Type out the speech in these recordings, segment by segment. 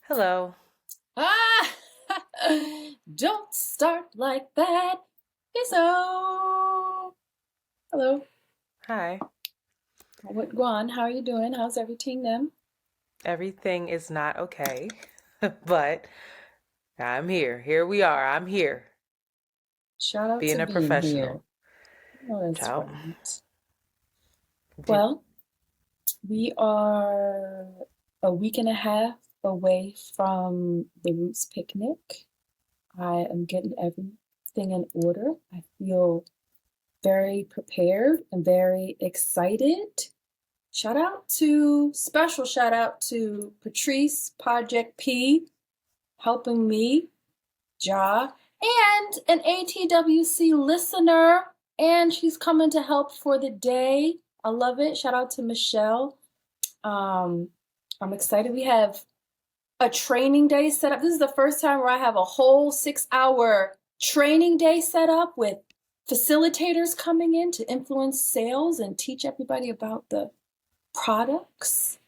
Hello. Ah, don't start like that. So, hello. Hi. What go on? How are you doing? How's everything then? Everything is not okay, but I'm here. Here we are. I'm here, Shout out being to a being here. professional. Oh, that's Ciao. right. Did, Well, we are a week and a half away from the Roots picnic. I am getting everything in order. I feel very prepared and very excited. Special shout out to Patrice, Project P, helping me, Ja, and an ATWC listener. And she's coming to help for the day. I love it. Shout out to Michelle. Um, I'm excited. We have a training day set up. This is the first time where I have a whole 6 hour training day set up with facilitators coming in to influence sales and teach everybody about the products.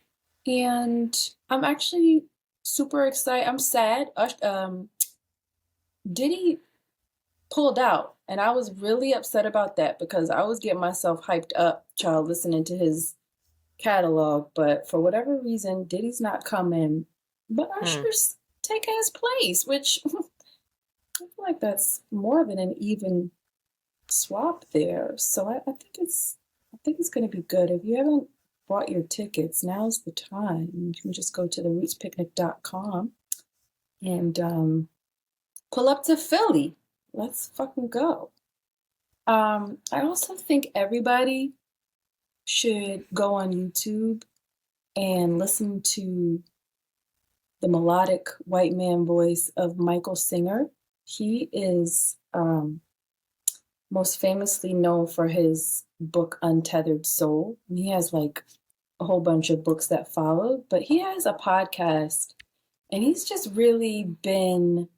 And I'm actually super excited. I'm sad. Diddy pulled out, and I was really upset about that because I was getting myself hyped up, child, listening to his catalog. But for whatever reason, Diddy's not coming. But hmm. Usher's taking his place, which I feel like that's more than an even swap there. So I think it's going to be good. If you haven't bought your tickets, now's the time. You can just go to therootspicnic.com and pull up to Philly. Let's fucking go. I also think everybody should go on YouTube and listen to the melodic white man voice of Michael Singer. He is most famously known for his book Untethered Soul. And he has like a whole bunch of books that followed, but he has a podcast and he's just really been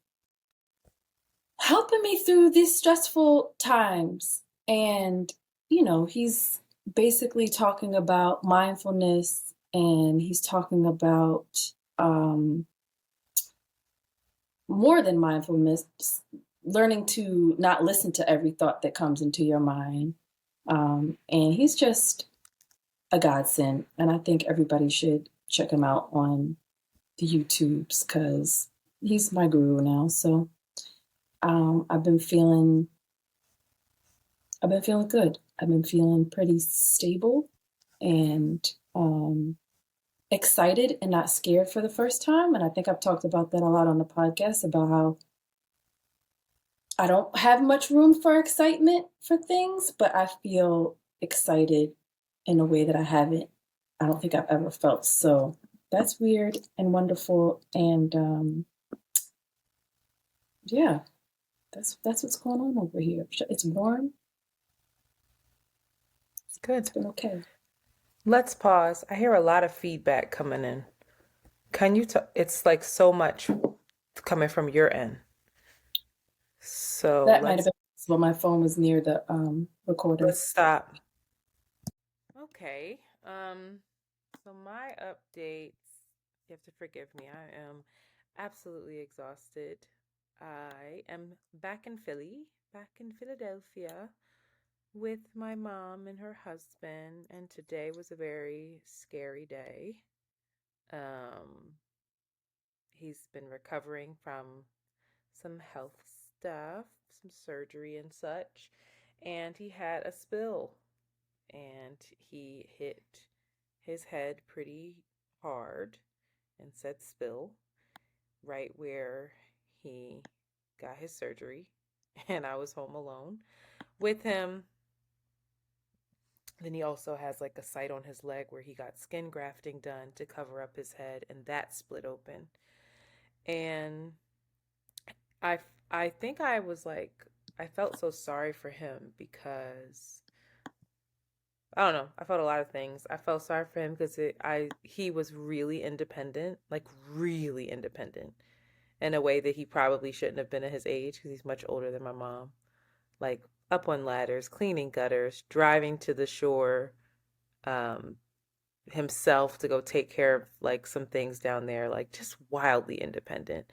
helping me through these stressful times. And, he's basically talking about mindfulness and he's talking about um, more than mindfulness, learning to not listen to every thought that comes into your mind. And he's just a godsend. And I think everybody should check him out on the YouTubes because he's my guru now. So um, I've been feeling I've been feeling good. I've been feeling pretty stable and excited and not scared for the first time. And I think I've talked about that a lot on the podcast about how I don't have much room for excitement for things, but I feel excited in a way that I don't think I've ever felt. So that's weird and wonderful. And yeah, that's what's going on over here. It's warm. It's Good. been okay. Let's pause. I hear a lot of feedback coming in. Can you it's like so much coming from your end. So That might have let's been well, my phone was near the recorder. let's stop. Okay. So my updates, you have to forgive me. I am absolutely exhausted. I am back in Philly, back in Philadelphia with my mom and her husband, and today was a very scary day. Um, he's been recovering from some health stuff, some surgery and such, and he had a spill and he hit his head pretty hard and said spill right where he got his surgery. And I was home alone with him. Then he also has like a site on his leg where he got skin grafting done to cover up his head, and that split open. And I I think I was like I felt so sorry for him because I don't know. I felt a lot of things. I felt sorry for him because he was really independent, like really independent, in a way that he probably shouldn't have been at his age because he's much older than my mom. Like up on ladders, cleaning gutters, driving to the shore, um, himself to go take care of like some things down there, like just wildly independent.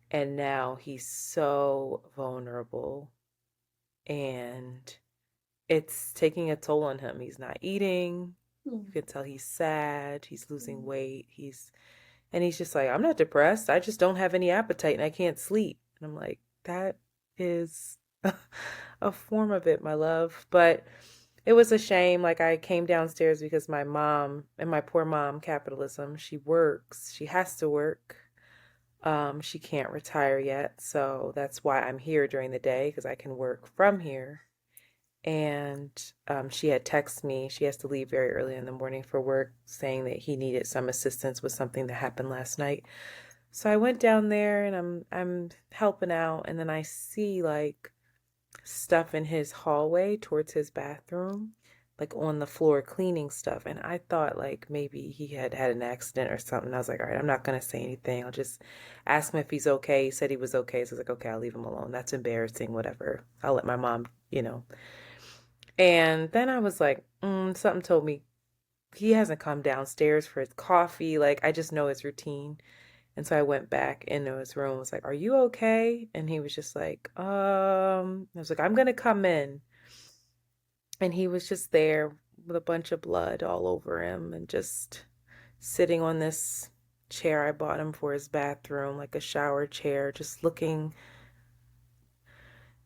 And now he's so vulnerable and it's taking a toll on him. He's not eating. You can tell he's sad. He's losing weight. He's just like, I'm not depressed. I just don't have any appetite and I can't sleep. And I'm like, that is a form of it, my love. But it was a shame. Like, I came downstairs because my mom, and my poor mom, capitalism, she works. She has to work. She can't retire yet. So that's why I'm here during the day because I can work from here. And she had texted me. She has to leave very early in the morning for work, saying that he needed some assistance with something that happened last night. So I went down there and I'm helping out, and then I see like stuff in his hallway towards his bathroom, like on the floor cleaning stuff. And I thought like maybe he had had an accident or something. I was like, all right, I'm not gonna say anything. I'll just ask him if he's okay. He said he was okay. So I was like, okay, I'll leave him alone. That's embarrassing. Whatever. I'll let my mom. And then I was like, something told me he hasn't come downstairs for his coffee. Like, I just know his routine. And so I went back into his room, was like, are you okay? And he was just like, I was like, I'm gonna come in. And he was just there with a bunch of blood all over him and just sitting on this chair I bought him for his bathroom, like a shower chair, just looking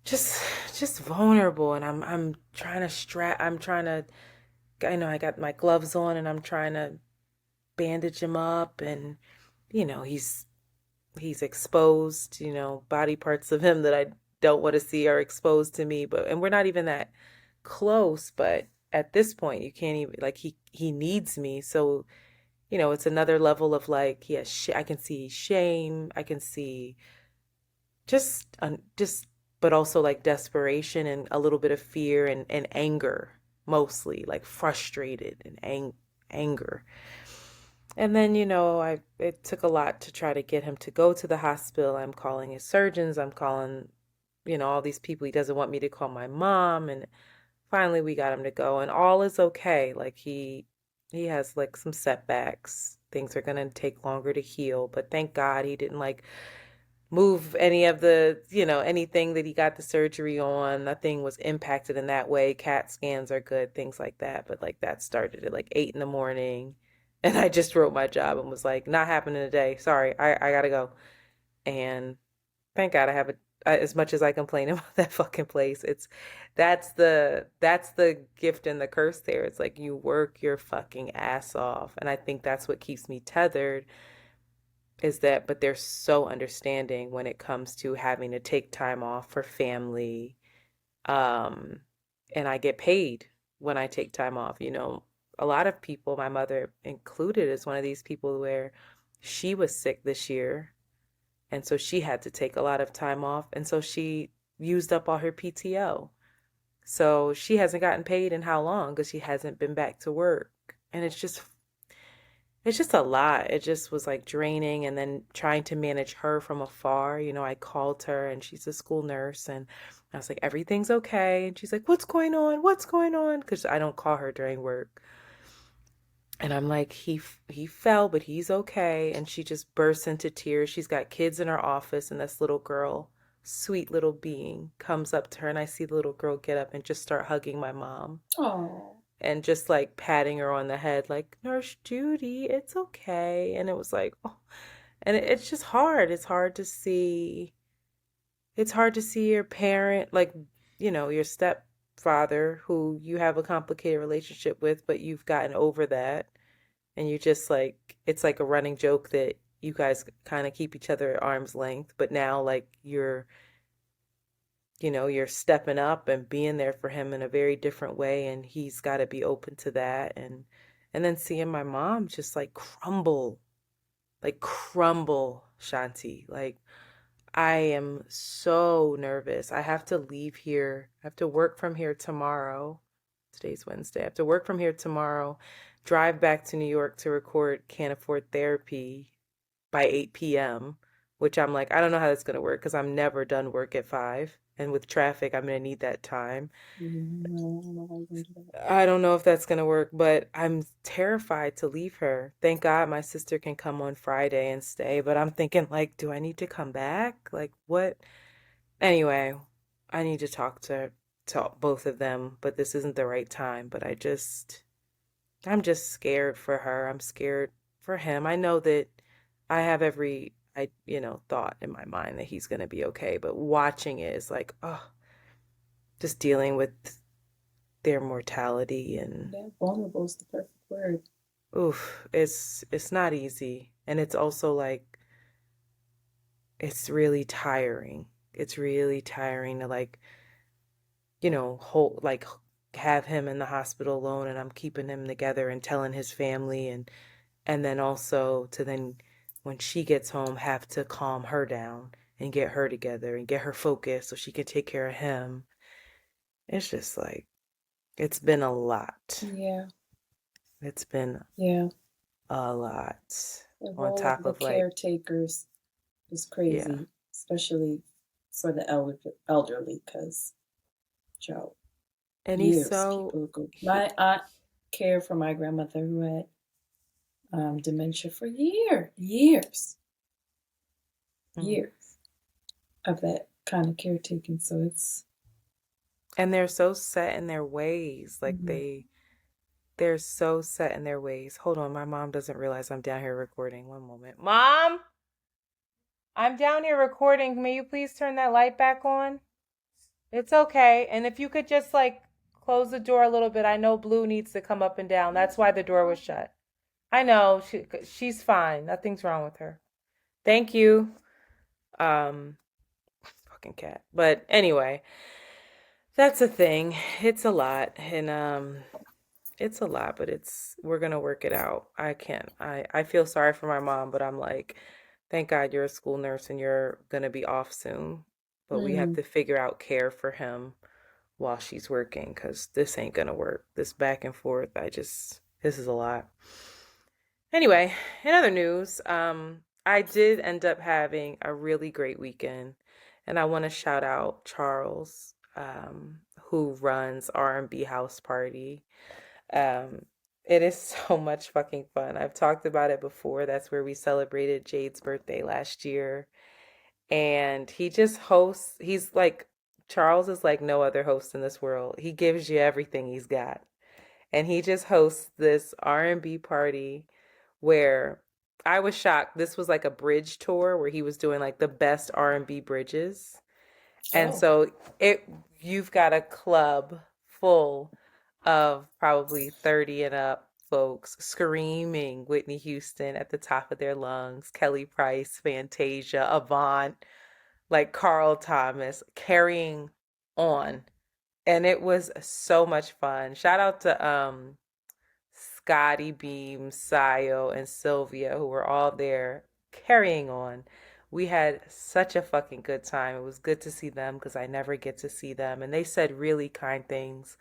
just just vulnerable. And I'm trying to I got my gloves on and I'm trying to bandage him up, and he's exposed, body parts of him that I don't want to see are exposed to me, and we're not even that close, but at this point you can't even, like, he needs me. So it's another level of like, I can see shame, I can see just but also like desperation and a little bit of fear and anger, mostly like frustrated and anger. And then, it took a lot to try to get him to go to the hospital. I'm calling his surgeons, I'm calling, all these people. He doesn't want me to call my mom. And finally we got him to go, and all is okay. Like, he has like some setbacks. Things are gonna take longer to heal, but thank God he didn't like move any of the, anything that he got the surgery on. Nothing was impacted in that way. CAT scans are good, things like that. But like that started at like 8 in the morning. And I just wrote my job and was like, not happening today. Sorry, I gotta go. And thank God I have as much as I complain about that fucking place, that's the gift and the curse there. It's like you work your fucking ass off. And I think that's what keeps me tethered, is that, but they're so understanding when it comes to having to take time off for family. Um, and I get paid when I take time off. A lot of people, my mother included, is one of these people where she was sick this year. And so she had to take a lot of time off. And so she used up all her PTO. So she hasn't gotten paid in how long? Because she hasn't been back to work. And it's just a lot. It just was like draining, and then trying to manage her from afar. I called her and she's a school nurse, and I was like, everything's okay. And she's like, what's going on? What's going on? Because I don't call her during work. And I'm like, he fell, but he's okay. And she just bursts into tears. She's got kids in her office, and this little girl, sweet little being, comes up to her, and I see the little girl get up and just start hugging my mom Oh. and just like patting her on the head, like, Nurse Judy, it's okay. And it was like, oh, and it's just hard. It's hard to see your parent, like, your stepfather, who you have a complicated relationship with, but you've gotten over that. And you just like, it's like a running joke that you guys kind of keep each other at arm's length. But now, like, you're stepping up and being there for him in a very different way, and he's got to be open to that. And then seeing my mom just like crumble, Shanti. Like, I am so nervous. I have to leave here. I have to work from here tomorrow. Today's Wednesday. I have to work from here tomorrow, drive back to New York to record Can't Afford Therapy by 8 p.m., which I'm like, I don't know how that's gonna work because I'm never done work at 5. And with traffic, I'm gonna need that time. No, I don't know how you're going to do that. I don't know if that's gonna work, but I'm terrified to leave her. Thank God my sister can come on Friday and stay, but I'm thinking like, do I need to come back? Like what? Anyway, I need to talk to both of them, but this isn't the right time. But I'm just scared for her. I'm scared for him. I know that I have every thought in my mind that he's gonna be okay, but watching it is like, oh, just dealing with their mortality and Yeah, vulnerable is the perfect word. oof, it's not easy. And it's also like it's really tiring. It's really tiring to like, hold like have him in the hospital alone and I'm keeping him together and telling his family and then also to then when she gets home have to calm her down and get her together and get her focused so she can take care of him. It's just like it's been a lot. Yeah, It's been yeah. a lot The on role of top the of like, caretakers is yeah. crazy, especially for the elderly, because, Joe, And he's years so people go. he My aunt cared for my grandmother who had dementia for mm. years of that kind of caretaking. So it's, And they're so set in their ways. Like mhm. they're so set in their ways. Hold on, my mom doesn't realize I'm down here recording. One moment. Mom, I'm down here recording. May you please turn that light back on? It's okay. And if you could just like close the door a little bit. I know Blue needs to come up and down. That's why the door was shut. I know she's fine. Nothing's wrong with her. Thank you. Um, fucking cat. But anyway, that's a thing. It's a lot, and it's a lot, but we're gonna work it out. I can't. I feel sorry for my mom, but I'm like, thank God you're a school nurse and you're gonna be off soon. But we have Mm, to figure out care for him while she's working because this ain't gonna work. This back and forth, this is a lot. Anyway, in other news, I did end up having a really great weekend, and I want to shout out Charles, who runs R&B House Party. Um, it is so much fucking fun. I've talked about it before. That's where we celebrated Jade's birthday last year, and he just hosts. He's like Charles is like no other host in this world. He gives you everything he's got, and he just hosts this R&B party where I was shocked. This was like a bridge tour where he was doing like the best R&B bridges. And oh, so it you've got a club full of probably 30 and up folks screaming Whitney Houston at the top of their lungs, Kelly Price, Fantasia, Avant, like Carl Thomas carrying on. And it was so much fun. Shout out to Scotty Beam, Sayo, and Sylvia, who were all there carrying on. We had such a fucking good time. It was good to see them because I never get to see them. And they said really kind things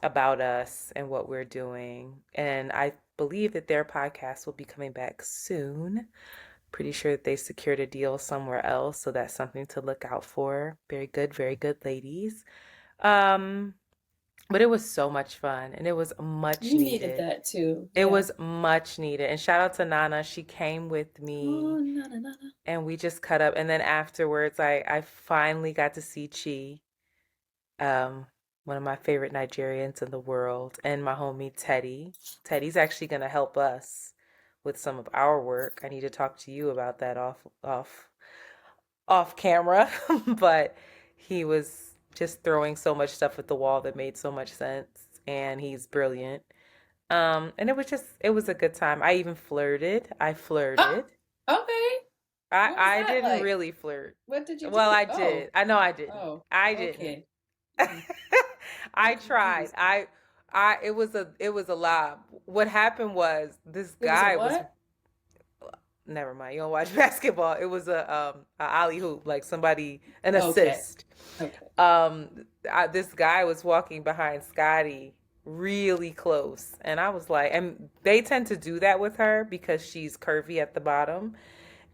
about us and what we're doing. And I believe that their podcast will be coming back soon. Pretty sure that they secured a deal somewhere else. So that's something to look out for. Very good ladies. Um, but it was so much fun and it was much you needed needed. that too. It Yeah. was much needed. And shout out to Nana. She came with Oh, me no, no, no, no. and we just cut up. And then afterwards, I finally got to see Chi, um, one of my favorite Nigerians in the world, and my homie Teddy. Teddy's actually going to help us with some of our work. I need to talk to you about that off camera. But he was just throwing so much stuff at the wall that made so much sense. And he's brilliant. And it was a good time. I even flirted. I Oh, flirted. okay. What was I that didn't like? really flirt. What did you Well, do? I Oh, did. I know I didn't. oh, I didn't. okay. Mm, I'm I tried. confused. It was a lie. What happened was this It was a guy was what? never mind. You don't watch basketball. It was a alley hoop, like somebody an Okay. assist. Okay. This guy was walking behind Scotty really close, and I was like, and they tend to do that with her because she's curvy at the bottom,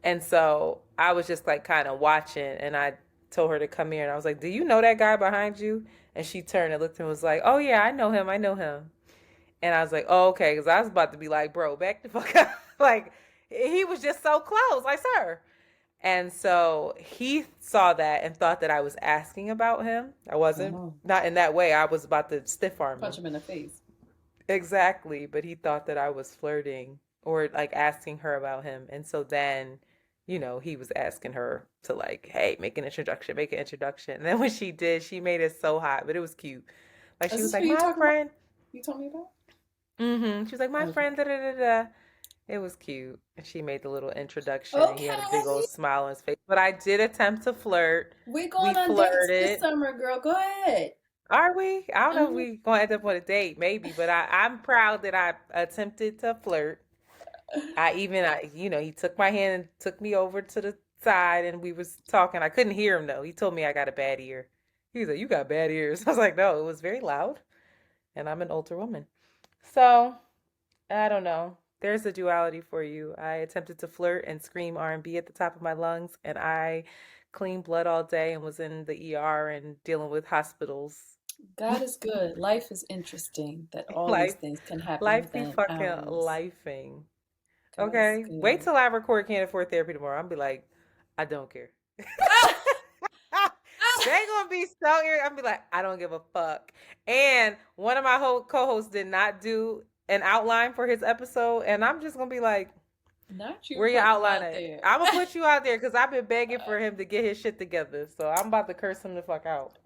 And so I was just like kind of watching, and I told her to come here, and I was like, "Do you know that guy behind you?" And she turned and looked at me and was like, "Oh yeah, I know him. I know him." And I was like, "Oh, okay," because I was about to be like, "Bro, back the fuck up." Like he was just so close, like, "Sir." And so he saw that and thought that I was asking about him. I wasn't, Oh, not in that way. I was about to stiff arm punch him. him in the face. Exactly, but he thought that I was flirting or like asking her about him. And so then, he was asking her to like, hey, make an introduction, make an introduction. And then when she did, she made it so hot, but it was cute. Like Is she was this who like, you my talking about? friend. You told me about? She was like, my Okay. friend, da da da da. It was cute. And she made the little introduction and he had a big Okay. old smile on his face. But I did attempt to flirt. We're We going on dates this flirted. summer, girl. Go ahead. Are we? I don't know if Hmm. we gonna end up on a date, maybe, but I'm proud that I attempted to flirt. He took my hand and took me over to the side and we was talking. I couldn't hear him though. He told me I got a bad ear. He was like, "You got bad ears." I was like, "No, it was very loud and I'm an older woman." So, I don't know. There's a duality for you. I attempted to flirt and scream R&B at the top of my lungs and I cleaned blood all day and was in the ER and dealing with hospitals. God is good. Life is interesting that all these Life, things can happen life be within fucking hours. lifing. God is Okay, wait good. till I record Can't Afford Therapy tomorrow. I'll be like, I don't care. Ah! They gonna be so irritated. I'll be like, I don't give a fuck. And one of my whole co-hosts did not do an outline for his episode, and I'm just gonna be like, Not you where your putting him outline out at? there. I'm gonna put you out there because I've been begging for him to get his shit together. So I'm about to curse him the fuck out.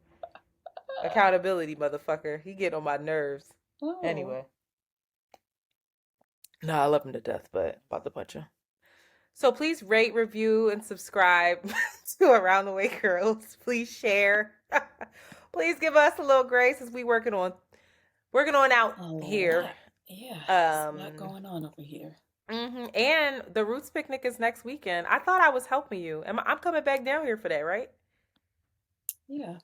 Accountability, motherfucker. He get on my nerves. Oh, Anyway, no, I love him to death, but about to punch him. So please rate, review, and subscribe to Around the Way Girls. Please share. Please give us a little grace as we working on out a here. lot. Yeah, there's a lot Um, going on over here. and the Roots picnic is next weekend. I thought I was helping you. I'm coming back down here for that, right? Yeah.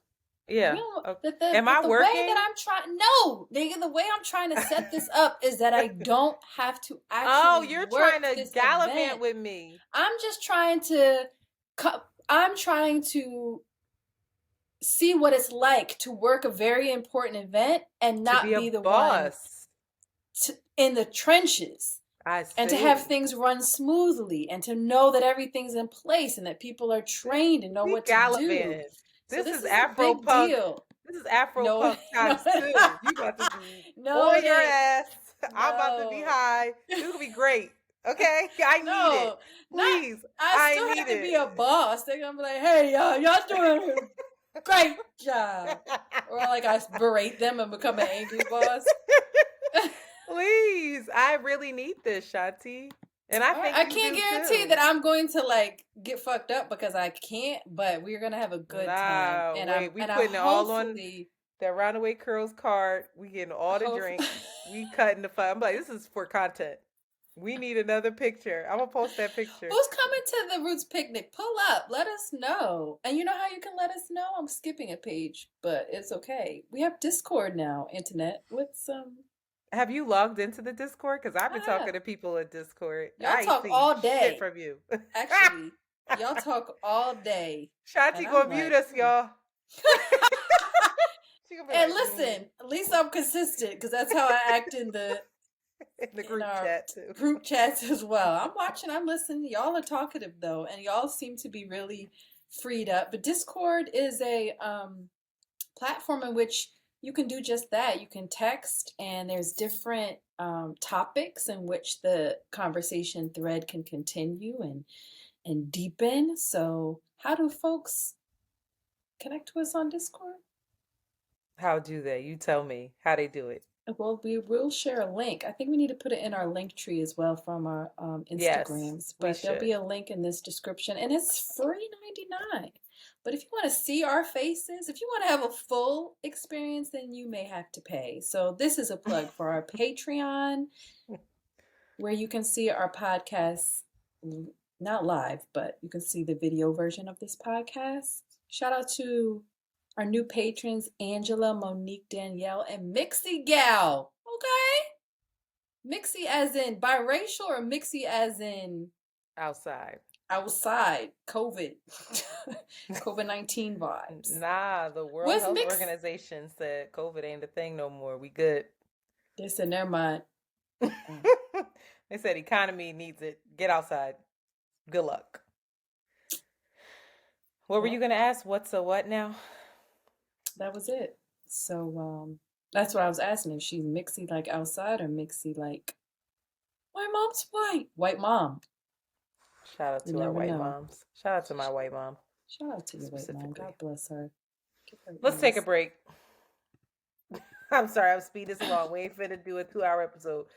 You Yeah. know, Okay. the, the, Am the, I the way that working? I'm trying, no, nigga, the way I'm trying to set this up is that I don't have to Oh, actually you're trying work to this gallivant event. with me. I'm just trying to, I'm trying to see what it's like to work a very important event and To be not a be the one boss. in the trenches, I and to have see. things run smoothly and to know that everything's in place and that people are trained and know We what to do. gallivant. So This this is is a Afro big punk. deal. This is Afro No, punk no, times two. You about to be no, on it your ain't. ass. I'm about to be No. high. This will be great. Okay? I need it. No, not. Please. I I still need have to it. be a boss. They're gonna be like, "Hey, y'all doing a great job," or like I berate them and become an angry boss. Please. I really need this, Shanti. And I All right, think I you can't do guarantee too. that I'm going to like get fucked up because I can't, but we're gonna have a good time, Nah, and wait. We I putting it all on hopefully that Roundaway Curls card. We getting all the hope. drinks. We cutting the fun. I'm like, this is for content. We need another picture. I'm gonna post that picture. Who's coming to the Roots picnic? Pull up, let us know. And you know how you can let us know? I'm skipping a page, but it's okay. We have Discord now, Antoinette. What's Have you logged into the Discord? Because I've been I talking have. to people at Discord. Y'all I ain't talk seen all shit day. from you. Actually, y'all talk all day. And Shanti I'm gonna mute like, us, y'all. She gonna be and like, listen, at least I'm consistent because that's how I act in the in group our chat too. group chats as well. I'm watching, I'm listening. Y'all are talkative though, and y'all seem to be really freed up. But Discord is a platform in which you can do just that. You can text, and there's different topics in which the conversation thread can continue and deepen. So, how do folks connect to us on Discord? How do they? You tell me how they do it. Well, we will share a link. I think we need to put it in our link tree as well from our Yes, Instagrams. we But there'll be should. a link in this description, and it's free 99. But if you want to see our faces, if you want to have a full experience, then you may have to pay. So this is a plug for our Patreon, where you can see our podcast, not live, but you can see the video version of this podcast. Shout out to our new patrons, Angela, Monique, Danielle, and Mixie Gal. Okay? Mixie as in biracial or Mixie as in Outside. outside COVID, COVID-19 vibes. Nah, the World Where's Health mixed? Organization said COVID ain't a thing no more. We good. They said, never mind. They said economy needs it. Get outside. Good luck. What were you Well, gonna ask? What's a what now? that was it. So that's what I was asking. If she's mixy like outside or mixy like my mom's white. White mom. Shout out You to our never white know. moms. Shout out to my white mom Shout out to your white mom. specifically. God bless her. Give her Let's take a ease. break. I'm sorry, I'm speed this along. We ain't finna do a 2 hour episode.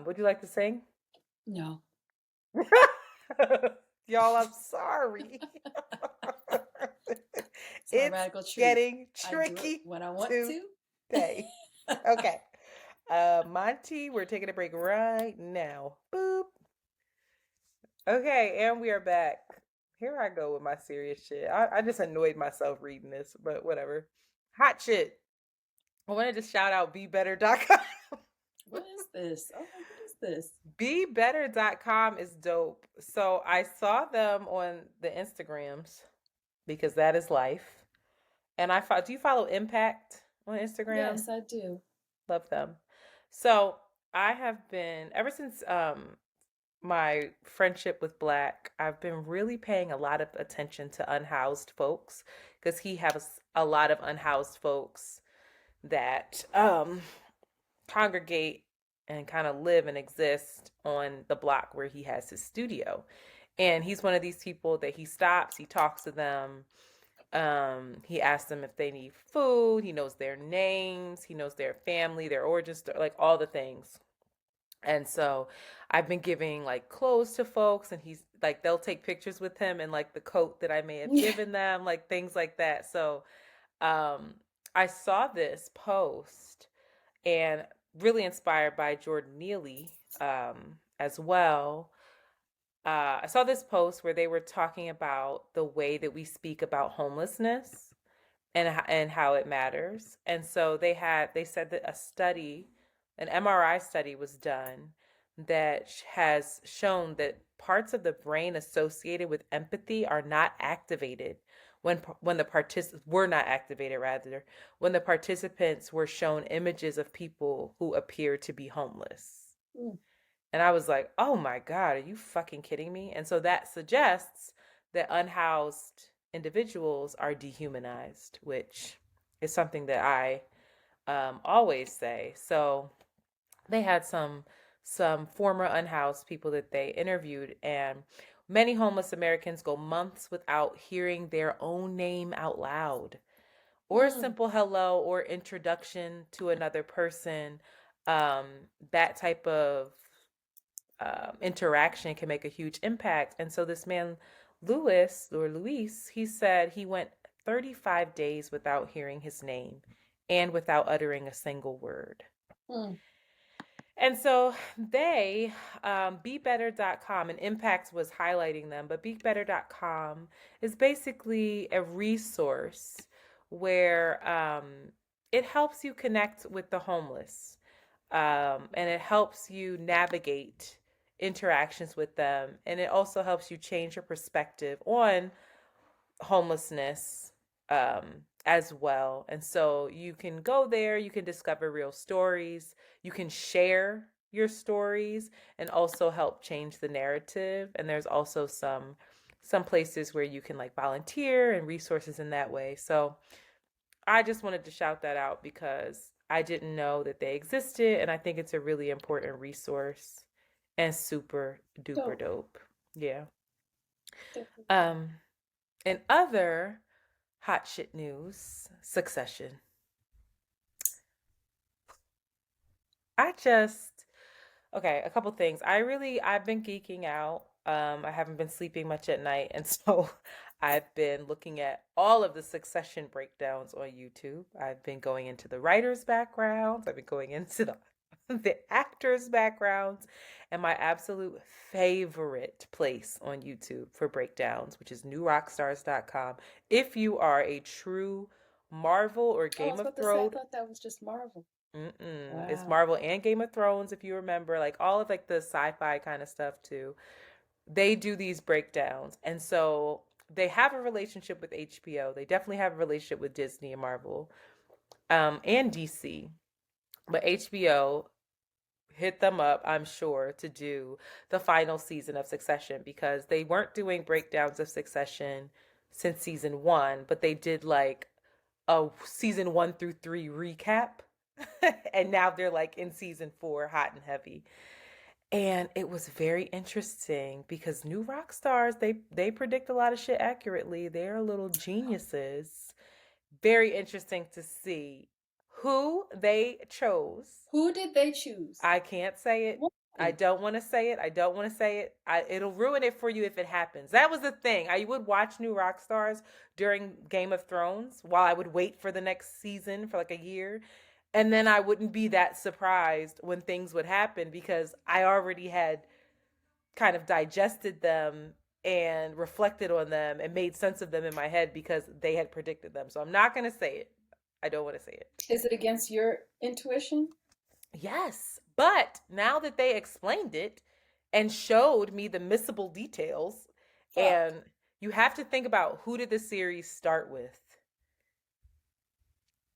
Would you like to sing? No. Y'all, I'm sorry. It's my It's radical treat. getting I do it tricky when I want to. today. Okay. Monty, we're taking a break right now. Boop. Okay, and we are back. Here I go with my serious shit. I just annoyed myself reading this, but whatever. Hot shit. I wanted to shout out bebetter.com. What is this? Oh, what is this? Bebetter.com is dope. So I saw them on the Instagrams because that is life. And do you follow Impact on Instagram? Yes, I do. Love them. So I have been ever since my friendship with Black, I've been really paying a lot of attention to unhoused folks because he has a lot of unhoused folks that congregate and kind of live and exist on the block where he has his studio. And he's one of these people that he stops, he talks to them, he asks them if they need food, he knows their names, he knows their family, their origin story, like all the things. And so I've been giving like clothes to folks, and he's like, they'll take pictures with him and like the coat that I may have Yeah. given them, like things like that. So I saw this post and really inspired by Jordan Neely as well. I saw this post where they were talking about the way that we speak about homelessness and how it matters. And so they said that an MRI study was done that has shown that parts of the brain associated with empathy are not activated when the participants were not activated rather when the participants were shown images of people who appeared to be homeless. Mm. And I was like, "Oh my God, are you fucking kidding me?" And so that suggests that unhoused individuals are dehumanized, which is something that I always say. So they had some former unhoused people that they interviewed, and many homeless Americans go months without hearing their own name out loud, or a Mm. simple hello or introduction to another person. That type of interaction can make a huge impact. And so this man, Luis, he said he went 35 days without hearing his name and without uttering a single word. Mm. And so they, bebetter.com, and Impact was highlighting them, but bebetter.com is basically a resource where it helps you connect with the homeless, and it helps you navigate interactions with them, and it also helps you change your perspective on homelessness as well. And so you can go there, you can discover real stories, you can share your stories and also help change the narrative. And there's also some places where you can like volunteer and resources in that way. So I just wanted to shout that out because I didn't know that they existed, and I think it's a really important resource and super duper Dope. dope. Yeah. Definitely. Um in other hot shit news, Succession. I just okay, a couple things. I've been geeking out. I haven't been sleeping much at night, and so I've been looking at all of the Succession breakdowns on YouTube. I've been going into the writers' backgrounds. I've been going into the actors' backgrounds, and my absolute favorite place on YouTube for breakdowns, which is newrockstars.com. If you are a true Marvel or Oh, I Game was of about to say, I Thrones. thought that was just Marvel. It's Wow. Marvel and Game of Thrones, if you remember, like all of like the sci-fi kind of stuff too. they do these breakdowns. And so they have a relationship with HBO. They definitely have a relationship with Disney and Marvel, and DC. But HBO hit them up, I'm sure, to do the final season of Succession because they weren't doing breakdowns of Succession since season one, but they did like a season 1 through 3 recap. And now they're like in season 4, hot and heavy. And it was very interesting because new rock stars, they predict a lot of shit accurately. They're little geniuses. Very interesting to see who they chose. Who did they choose? I can't say it. I don't want to say it. I don't want to say it. It'll ruin it for you if it happens. That was the thing. I would watch New Rock Stars during Game of Thrones while I would wait for the next season for like a year. And then I wouldn't be that surprised when things would happen because I already had kind of digested them and reflected on them and made sense of them in my head because they had predicted them. So I'm not going to say it. I don't want to say it. Is it against your intuition? Yes. But now that they explained it and showed me the missable details, and you have to think about who did the series start with.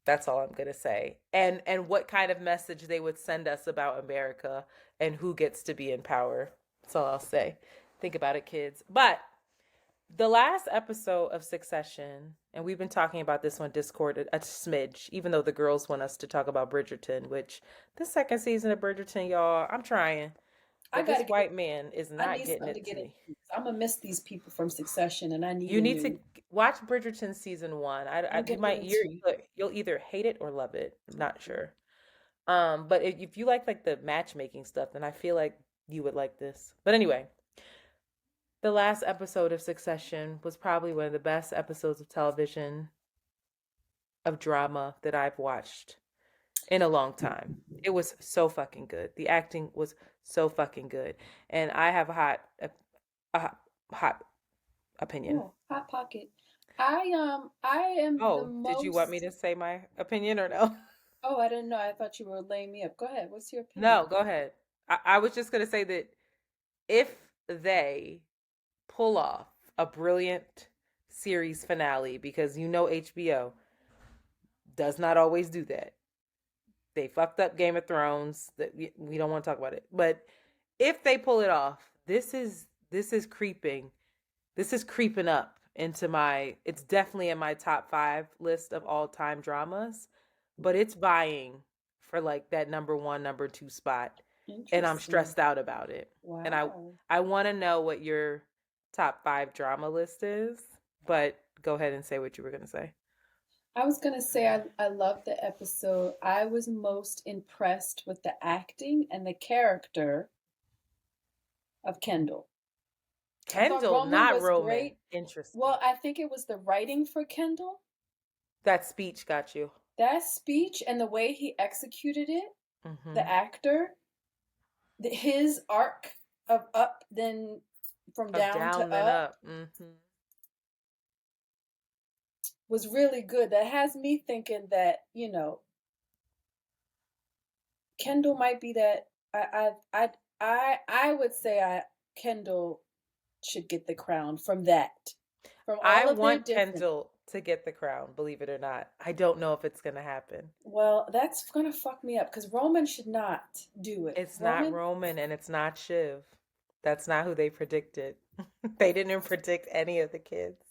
That's all I'm going to say. And what kind of message they would send us about America and who gets to be in power. That's all I'll say. Think about it, kids. But the last episode of Succession, and we've been talking about this on Discord a smidge, even though the girls want us to talk about Bridgerton, which the second season of Bridgerton, y'all, I'm trying. But this white man is not getting it to me. I'm gonna miss these people from Succession, and I need. You need to watch Bridgerton season 1. You'll either hate it or love it. I'm not sure. But if you like the matchmaking stuff, then I feel like you would like this. But anyway, the last episode of Succession was probably one of the best episodes of television, of drama that I've watched in a long time. It was so fucking good. The acting was so fucking good. And I have a hot opinion. Oh, hot pocket. I am the most... Did you want me to say my opinion or no? Oh, I didn't know. I thought you were laying me up. Go ahead. What's your opinion? No, go ahead. I was just going to say that if they pull off a brilliant series finale, because HBO does not always do that. They fucked up Game of Thrones. That we don't want to talk about it. But if they pull it off, this is creeping. This is creeping up into it's definitely in my top 5 list of all-time dramas, but it's vying for like that number 1, number 2 spot. And I'm stressed out about it. Wow. And I want to know what your top 5 drama list is, but go ahead and say what you were going to say. I was going to say I loved the episode. I was most impressed with the acting and the character of Kendall. Kendall, not Roman. Great. Interesting. Well, I think it was the writing for Kendall. That speech got you. That speech and the way he executed it, the actor, his arc of up, then from down to up. Was really good. That has me thinking that, Kendall might be that. I would say Kendall should get the crown from that. I want Kendall to get the crown, believe it or not. I don't know if it's going to happen. Well, that's going to fuck me up because Roman should not do it. It's not Roman and it's not Shiv. That's not who they predicted. They didn't predict any of the kids.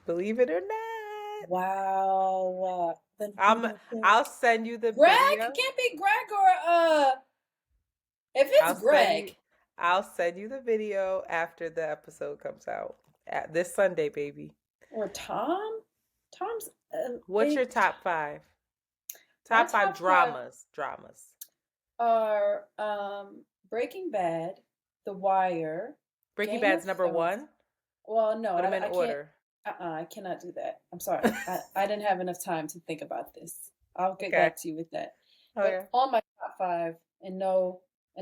Believe it or not. Wow. I'll send you the Greg? video. It can't be Greg or if it's Greg. I'll send you the video after the episode comes out. This Sunday, baby. Or Tom? Tom's what's your top 5? Top 5 dramas. Dramas are Breaking Bad, The Wire. Breaking Bad's number 1? Well, no. Put them in order. I cannot do that. I'm sorry. I didn't have enough time to think about this. I'll get back to you with that. Okay. But on my top 5, and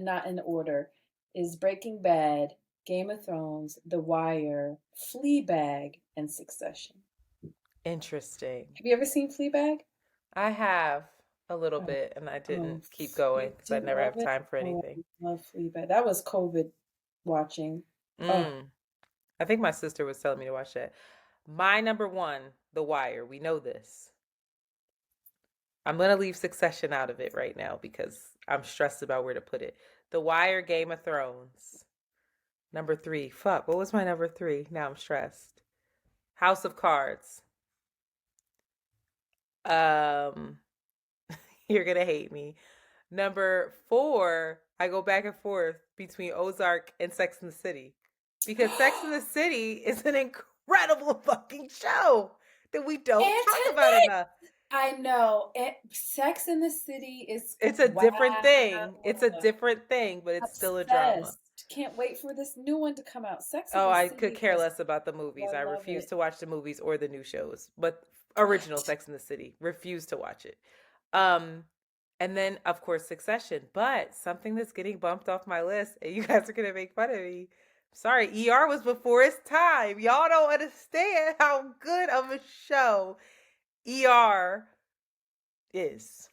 not in order, is Breaking Bad, Game of Thrones, The Wire, Fleabag, and Succession. Interesting. Have you ever seen Fleabag? I have a little bit, and I didn't keep going because I never have time for anything. I love Fleabag. That was COVID watching. Oh, Mm. I think my sister was telling me to watch that. My number one, The Wire. We know this. I'm going to leave Succession out of it right now because I'm stressed about where to put it. The Wire, Game of Thrones. Number three. Fuck, what was my number three? Now I'm stressed. House of Cards. Um, you're going to hate me. Number four, I go back and forth between Ozark and Sex and the City because Sex and the City is an incredible fucking show that we don't talk about Antoinette. enough. I know. Sex in the City is It's a wow. different thing. It's a different thing, but it's still a drama. Obsessed. Can't wait for this new one to come out. Sex in Oh, the I could City care is, less about the movies. I I love refuse it. to watch the movies or the new shows, but original What? Sex in the City. Refuse to watch it. Um, and then of course Succession. But something that's getting bumped off my list, and you guys are gonna make fun of me. Sorry, ER was before its time. Y'all don't understand how good of a show ER is.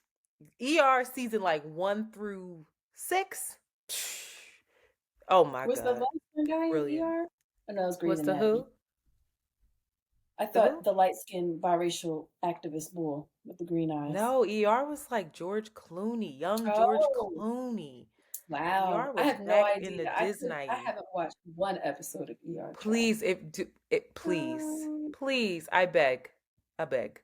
ER season like 1 through 6. Oh my Was the god, light skinned guy in brilliant. ER? Oh, no, it was Grey's What's the Anatomy. who? I The who? thought the light skinned biracial activist bull with the green eyes. No, ER was like George Clooney, young George Oh, Clooney. wow. ER I was have no back in the idea. I Disney. haven't watched one episode of ER Trial. Please, please, Um, please, I beg, I beg.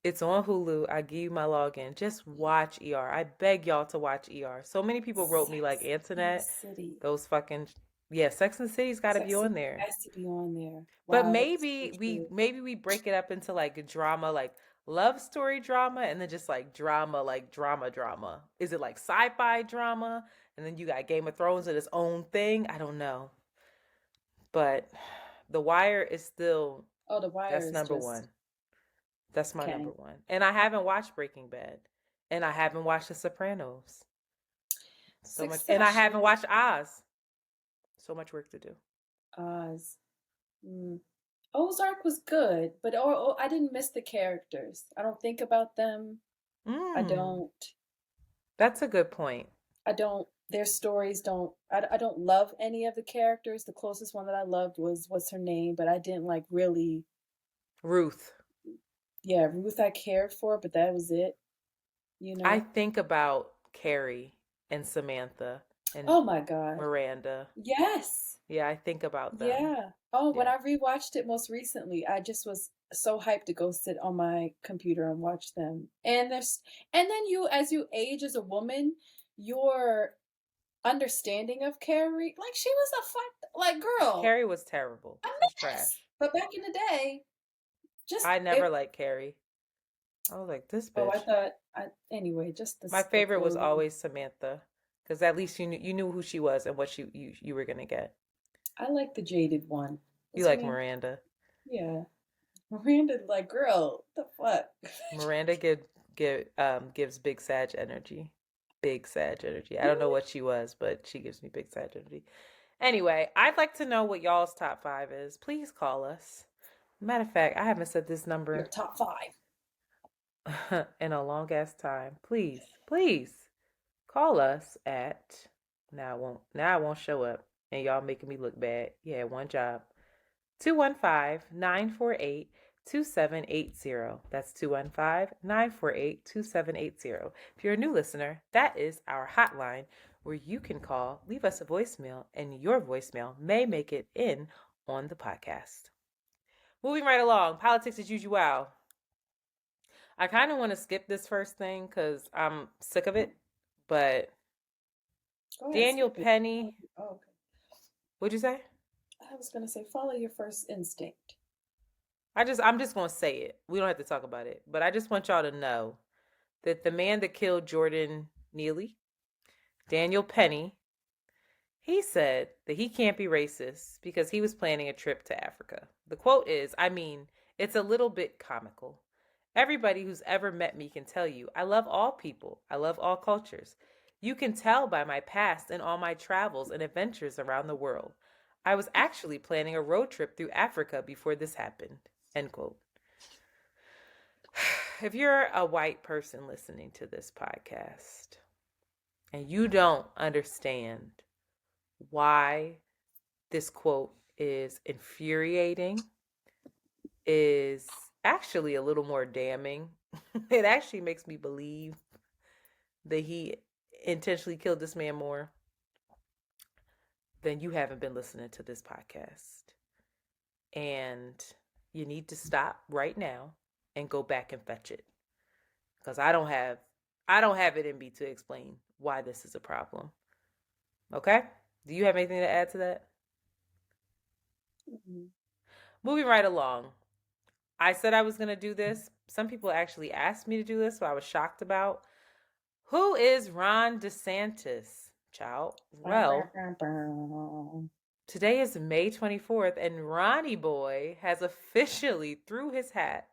It's on Hulu. I give you my login. Just watch ER. I beg y'all to watch ER. So many people wrote me like Sex in the Antoinette, City. those fucking yeah, Sex and the City's got to be Sex on City there. has to be on there. But Wow, that is so true. maybe we break it up into like a drama, like love story drama, and then just like drama, like drama. Is it like sci-fi drama? And then you got Game of Thrones in its own thing? I don't know. But The Wire is still Oh, The Wire that's is number just one. That's my number okay. one. And I haven't watched Breaking Bad. And I haven't watched The Sopranos. So much. And I haven't Succession, watched Oz. So much work to do. Oz. Mm. Ozark was good, but I didn't miss the characters. I don't think about them. I Mm, don't. that's a good point. I don't. Their stories don't. I don't love any of the characters. The closest one that I loved was what's her name, but I didn't like really. Ruth. Yeah, Ruth I cared for, but that was it. You I know. think about Carrie and Samantha and Oh my God. Miranda. Yes. Yeah, I think about them. Yeah. Oh, when Yeah. I rewatched it most recently, I just was so hyped to go sit on my computer and watch them. And then you, as you age as a woman, your understanding of Carrie, like she was a fuck, like girl, Carrie was terrible. a She was mess. trash. But back in the day, just I never it. liked Carrie. I was like, this Oh, bitch. anyway, just My the favorite was clothing. always Samantha, because at least you knew who she was and what you were gonna get. I like the jaded one. You What's her like name? Miranda. Yeah, Miranda, like girl, what the fuck. Miranda gives big Sag energy. Big Sag energy. I don't know Really? what she was, but she gives me big Sag energy. Anyway, I'd like to know what y'all's top five is. Please call us. Matter of fact, I haven't said this Your number top five. in a long ass time. Please call us at now I won't show up and y'all making me look bad. Yeah, one job. 215-948-2780. That's 215-948-2780. If you're a new listener, that is our hotline where you can call, leave us a voicemail, and your voicemail may make it in on the podcast. Moving right along, politics as usual. I kind of want to skip this first thing because I'm sick of it, but Go ahead, Daniel skip it. Penny, Oh, okay. what'd you say? I was gonna say follow your first instinct. I'm just gonna say it. We don't have to talk about it, but I just want y'all to know that the man that killed Jordan Neely, Daniel Penny, he said that he can't be racist because he was planning a trip to Africa. The quote is, I mean, it's a little bit comical. Everybody who's ever met me can tell you I love all people. I love all cultures. You can tell by my past and all my travels and adventures around the world. I was actually planning a road trip through Africa before this happened. End quote. If you're a white person listening to this podcast and you don't understand why this quote is infuriating, is actually a little more damning. It actually makes me believe that he intentionally killed this man more, then you haven't been listening to this podcast. And you need to stop right now and go back and fetch it. Because I don't have it in me to explain why this is a problem. Okay? Do you have anything to add to that? Mm-hmm. Moving right along. I said I was going to do this. Some people actually asked me to do this, so I was shocked about. Who is Ron DeSantis? Child. Well, today is May 24th, and Ronnie Boy has officially thrown his hat,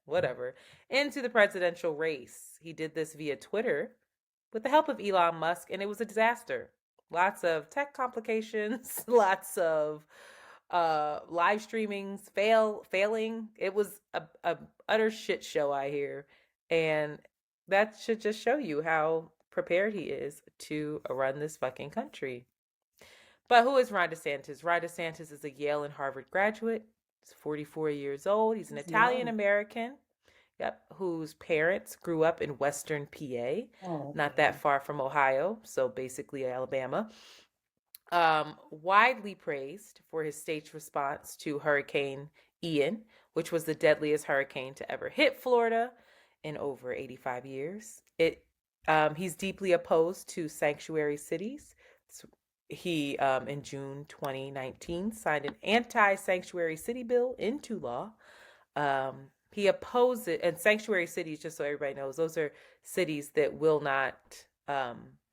whatever, into the presidential race. He did this via Twitter with the help of Elon Musk, and it was a disaster. Lots of tech complications, lots of live streamings failing. It was a utter shit show, I hear. And that should just show you how prepared he is to run this fucking country. But who is Ron DeSantis? Ron DeSantis is a Yale and Harvard graduate. He's 44 years old. He's an Italian American. Yep, whose parents grew up in Western PA, not that far from Ohio, so basically Alabama. Widely praised for his state's response to Hurricane Ian, which was the deadliest hurricane to ever hit Florida in over 85 years. He's deeply opposed to sanctuary cities. He, in June 2019, signed an anti-sanctuary city bill into law. He opposed it, and sanctuary cities, just so everybody knows, those are cities that will not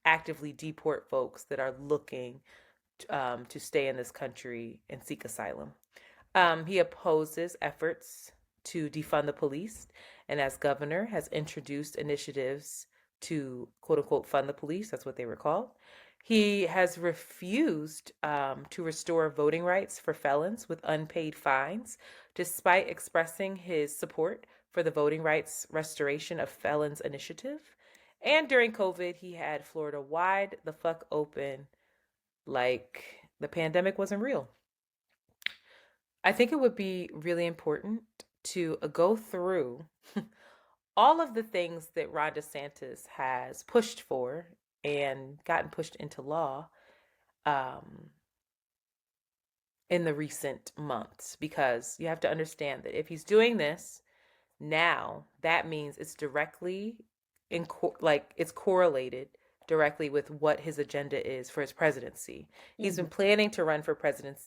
actively deport folks that are looking to stay in this country and seek asylum. He opposes efforts to defund the police, and as governor has introduced initiatives to quote unquote fund the police. That's what they were called. He has refused to restore voting rights for felons with unpaid fines, despite expressing his support for the Voting Rights Restoration of Felons initiative. And during COVID, he had Florida wide the fuck open like the pandemic wasn't real. I think it would be really important to go through all of the things that Ron DeSantis has pushed for and gotten pushed into law in the recent months, because you have to understand that if he's doing this now, that means it's directly it's correlated directly with what his agenda is for his presidency. He's been planning to run for president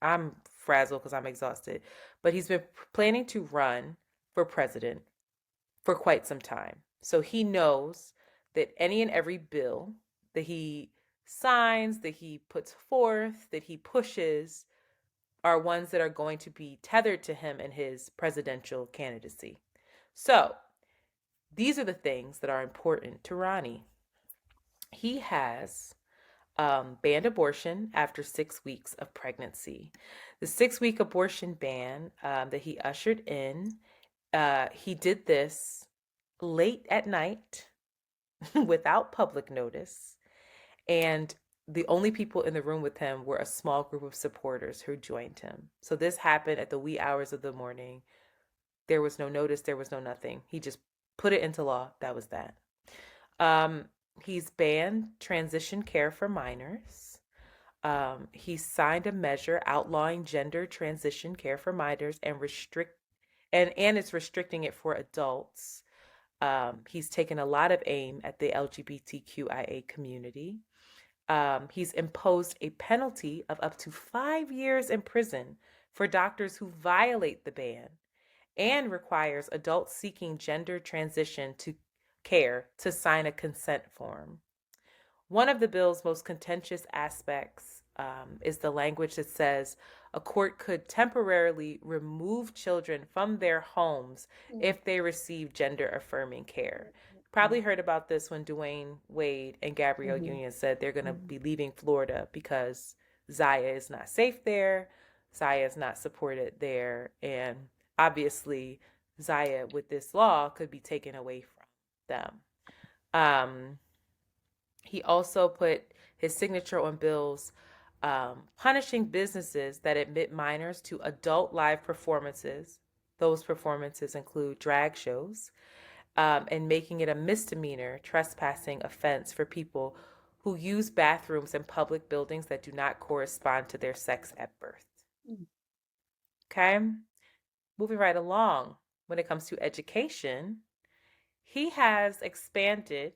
I'm frazzled because I'm exhausted, but he's been planning to run for president for quite some time. So he knows that any and every bill that he signs, that he puts forth, that he pushes, are ones that are going to be tethered to him and his presidential candidacy. So these are the things that are important to Ronnie. He has banned abortion after 6 weeks of pregnancy. The 6-week abortion ban that he ushered in, he did this late at night without public notice. And the only people in the room with him were a small group of supporters who joined him. So this happened at the wee hours of the morning. There was no notice. There was no nothing. He just put it into law. That was that. He's banned transition care for minors. He signed a measure outlawing gender transition care for minors and it's restricting it for adults. He's taken a lot of aim at the LGBTQIA community. He's imposed a penalty of up to 5 years in prison for doctors who violate the ban, and requires adults seeking gender transition to care to sign a consent form. One of the bill's most contentious aspects is the language that says a court could temporarily remove children from their homes if they receive gender affirming care. Probably heard about this when Dwayne Wade and Gabrielle Union said they're going to be leaving Florida because Zaya is not safe there, Zaya is not supported there, and obviously Zaya with this law could be taken away from them. He also put his signature on bills punishing businesses that admit minors to adult live performances. Those performances include drag shows, and making it a misdemeanor trespassing offense for people who use bathrooms in public buildings that do not correspond to their sex at birth. Okay, moving right along. When it comes to education, he has expanded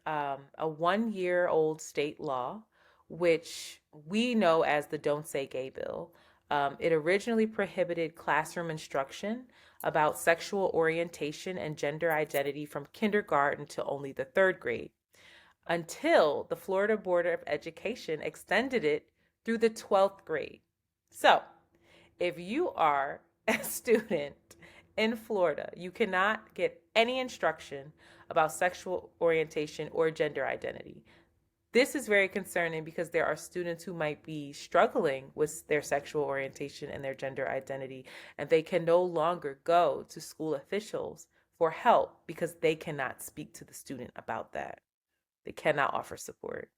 a 1-year-old state law, which we know as the Don't Say Gay bill. It originally prohibited classroom instruction about sexual orientation and gender identity from kindergarten to only the 3rd grade, until the Florida Board of Education extended it through the 12th grade. So, if you are a student in Florida, you cannot get any instruction about sexual orientation or gender identity. This is very concerning because there are students who might be struggling with their sexual orientation and their gender identity, and they can no longer go to school officials for help because they cannot speak to the student about that. They cannot offer support.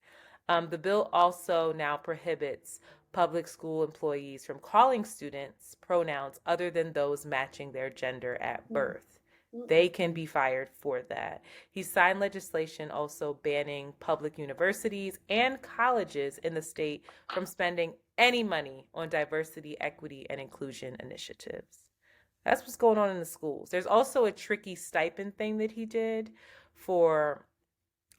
The bill also now prohibits public school employees from calling students pronouns other than those matching their gender at birth. They can be fired for that. He signed legislation also banning public universities and colleges in the state from spending any money on diversity, equity, and inclusion initiatives. That's what's going on in the schools. There's also a tricky stipend thing that he did for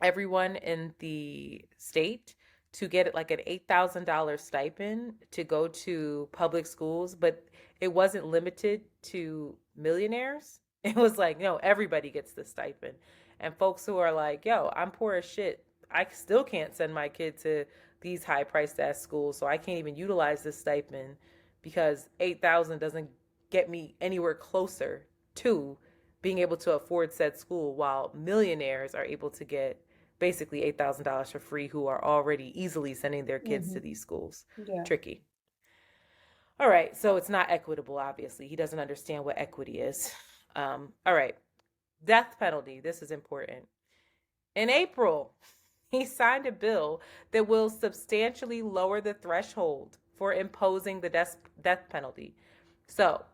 everyone in the state to get like an $8,000 stipend to go to public schools, but it wasn't limited to millionaires. It was like, no, everybody gets the stipend. And folks who are like, yo, I'm poor as shit. I still can't send my kid to these high priced ass schools, so I can't even utilize this stipend because 8,000 doesn't get me anywhere closer to being able to afford said school, while millionaires are able to get basically $8,000 for free who are already easily sending their kids to these schools. Yeah. Tricky. All right, so it's not equitable, obviously. He doesn't understand what equity is. All right, death penalty. This is important. In April, he signed a bill that will substantially lower the threshold for imposing the death penalty. So,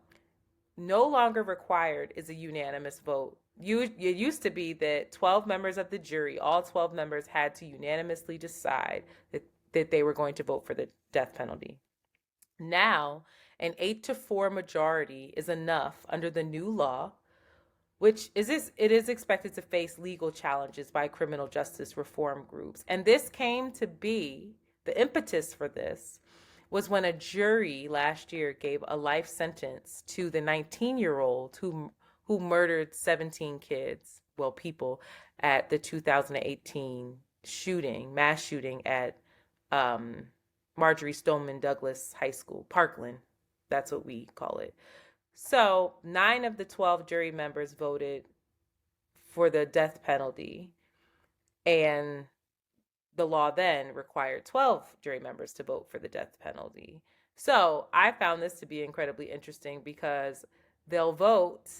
no longer required is a unanimous vote. It used to be that 12 members of the jury, all 12 members, had to unanimously decide that they were going to vote for the death penalty. Now, an 8-4 majority is enough under the new law, which it is expected to face legal challenges by criminal justice reform groups. And this came to be, the impetus for this was when a jury last year gave a life sentence to the 19-year-old who murdered 17 kids, well, people, at the 2018 mass shooting at Marjorie Stoneman Douglas High School, Parkland. That's what we call it. So 9 of the 12 jury members voted for the death penalty, and the law then required 12 jury members to vote for the death penalty. So I found this to be incredibly interesting because they'll vote,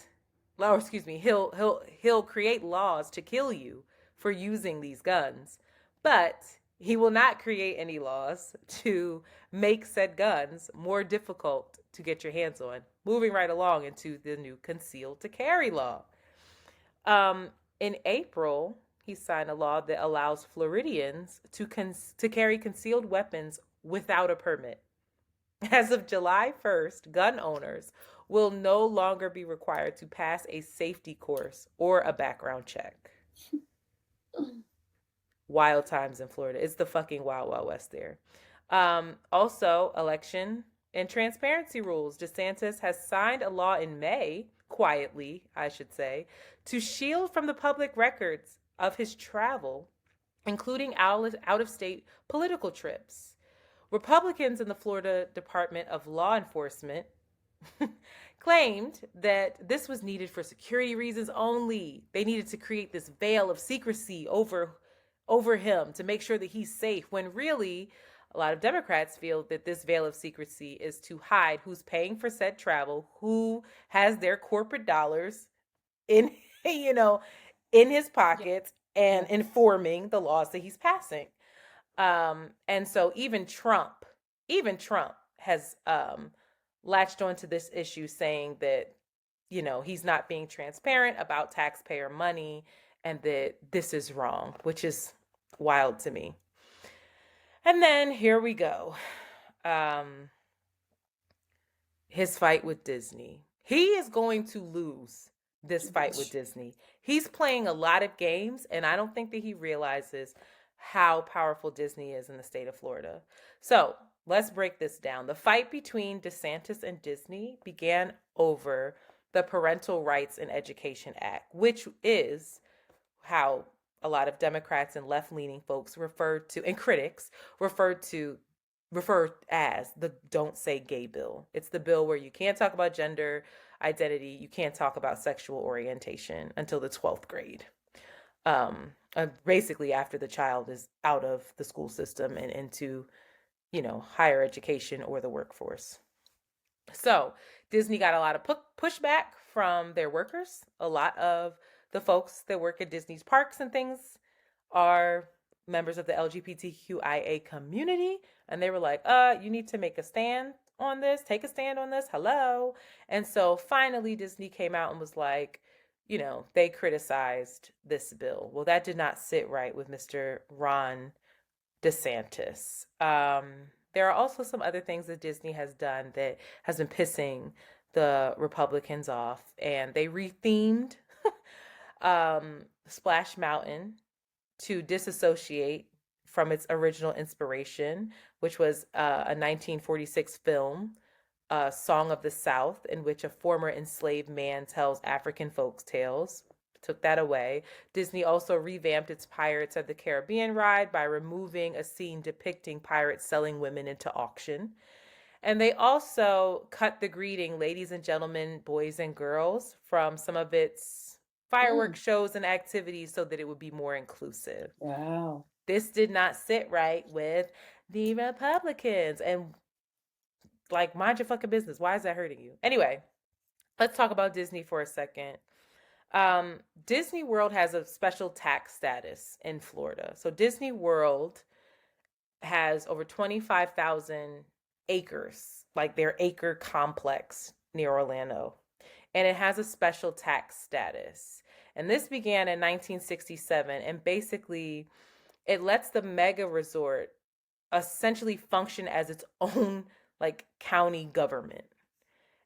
or excuse me, he'll create laws to kill you for using these guns, but he will not create any laws to make said guns more difficult to get your hands on. Moving right along into the new concealed to carry law. In April, he signed a law that allows Floridians to carry concealed weapons without a permit. As of July 1st, gun owners will no longer be required to pass a safety course or a background check. Wild times in Florida. It's the fucking wild, wild west there. Also, election and transparency rules. DeSantis has signed a law in May, quietly, I should say, to shield from the public records of his travel, including out-of-state political trips. Republicans in the Florida Department of Law Enforcement claimed that this was needed for security reasons only. They needed to create this veil of secrecy over him to make sure that he's safe, when really a lot of Democrats feel that this veil of secrecy is to hide who's paying for said travel, who has their corporate dollars in in his pockets, and informing the laws that he's passing. And so even Trump has latched onto this issue, saying that, he's not being transparent about taxpayer money and that this is wrong, which is wild to me. And then here we go. Um, his fight with Disney. He is going to lose this fight with Disney. He's playing a lot of games, and I don't think that he realizes how powerful Disney is in the state of Florida. So let's break this down. The fight between DeSantis and Disney began over the Parental Rights in Education Act, which is how a lot of Democrats and left-leaning folks and critics refer as the Don't Say Gay bill. It's the bill where you can't talk about gender identity, you can't talk about sexual orientation until the 12th grade. Basically after the child is out of the school system and into, higher education or the workforce. So Disney got a lot of pushback from their workers. A lot of the folks that work at Disney's parks and things are members of the LGBTQIA community. And they were like, you need to make a stand on this, take a stand on this. Hello. And so finally Disney came out and was like, they criticized this bill. Well, that did not sit right with Mr. Ron DeSantis. There are also some other things that Disney has done that has been pissing the Republicans off, and they rethemed Splash Mountain to disassociate from its original inspiration, which was a 1946 film, Song of the South, in which a former enslaved man tells African folks tales. Took that away. Disney also revamped its Pirates of the Caribbean ride by removing a scene depicting pirates selling women into auction. And they also cut the greeting, ladies and gentlemen, boys and girls, from some of its fireworks shows and activities so that it would be more inclusive. Wow. This did not sit right with the Republicans. And like, mind your fucking business. Why is that hurting you? Anyway, let's talk about Disney for a second. Disney World has a special tax status in Florida. So Disney World has over 25,000 acres, like their acre complex near Orlando. And it has a special tax status. And this began in 1967. And basically, it lets the mega resort essentially function as its own like county government.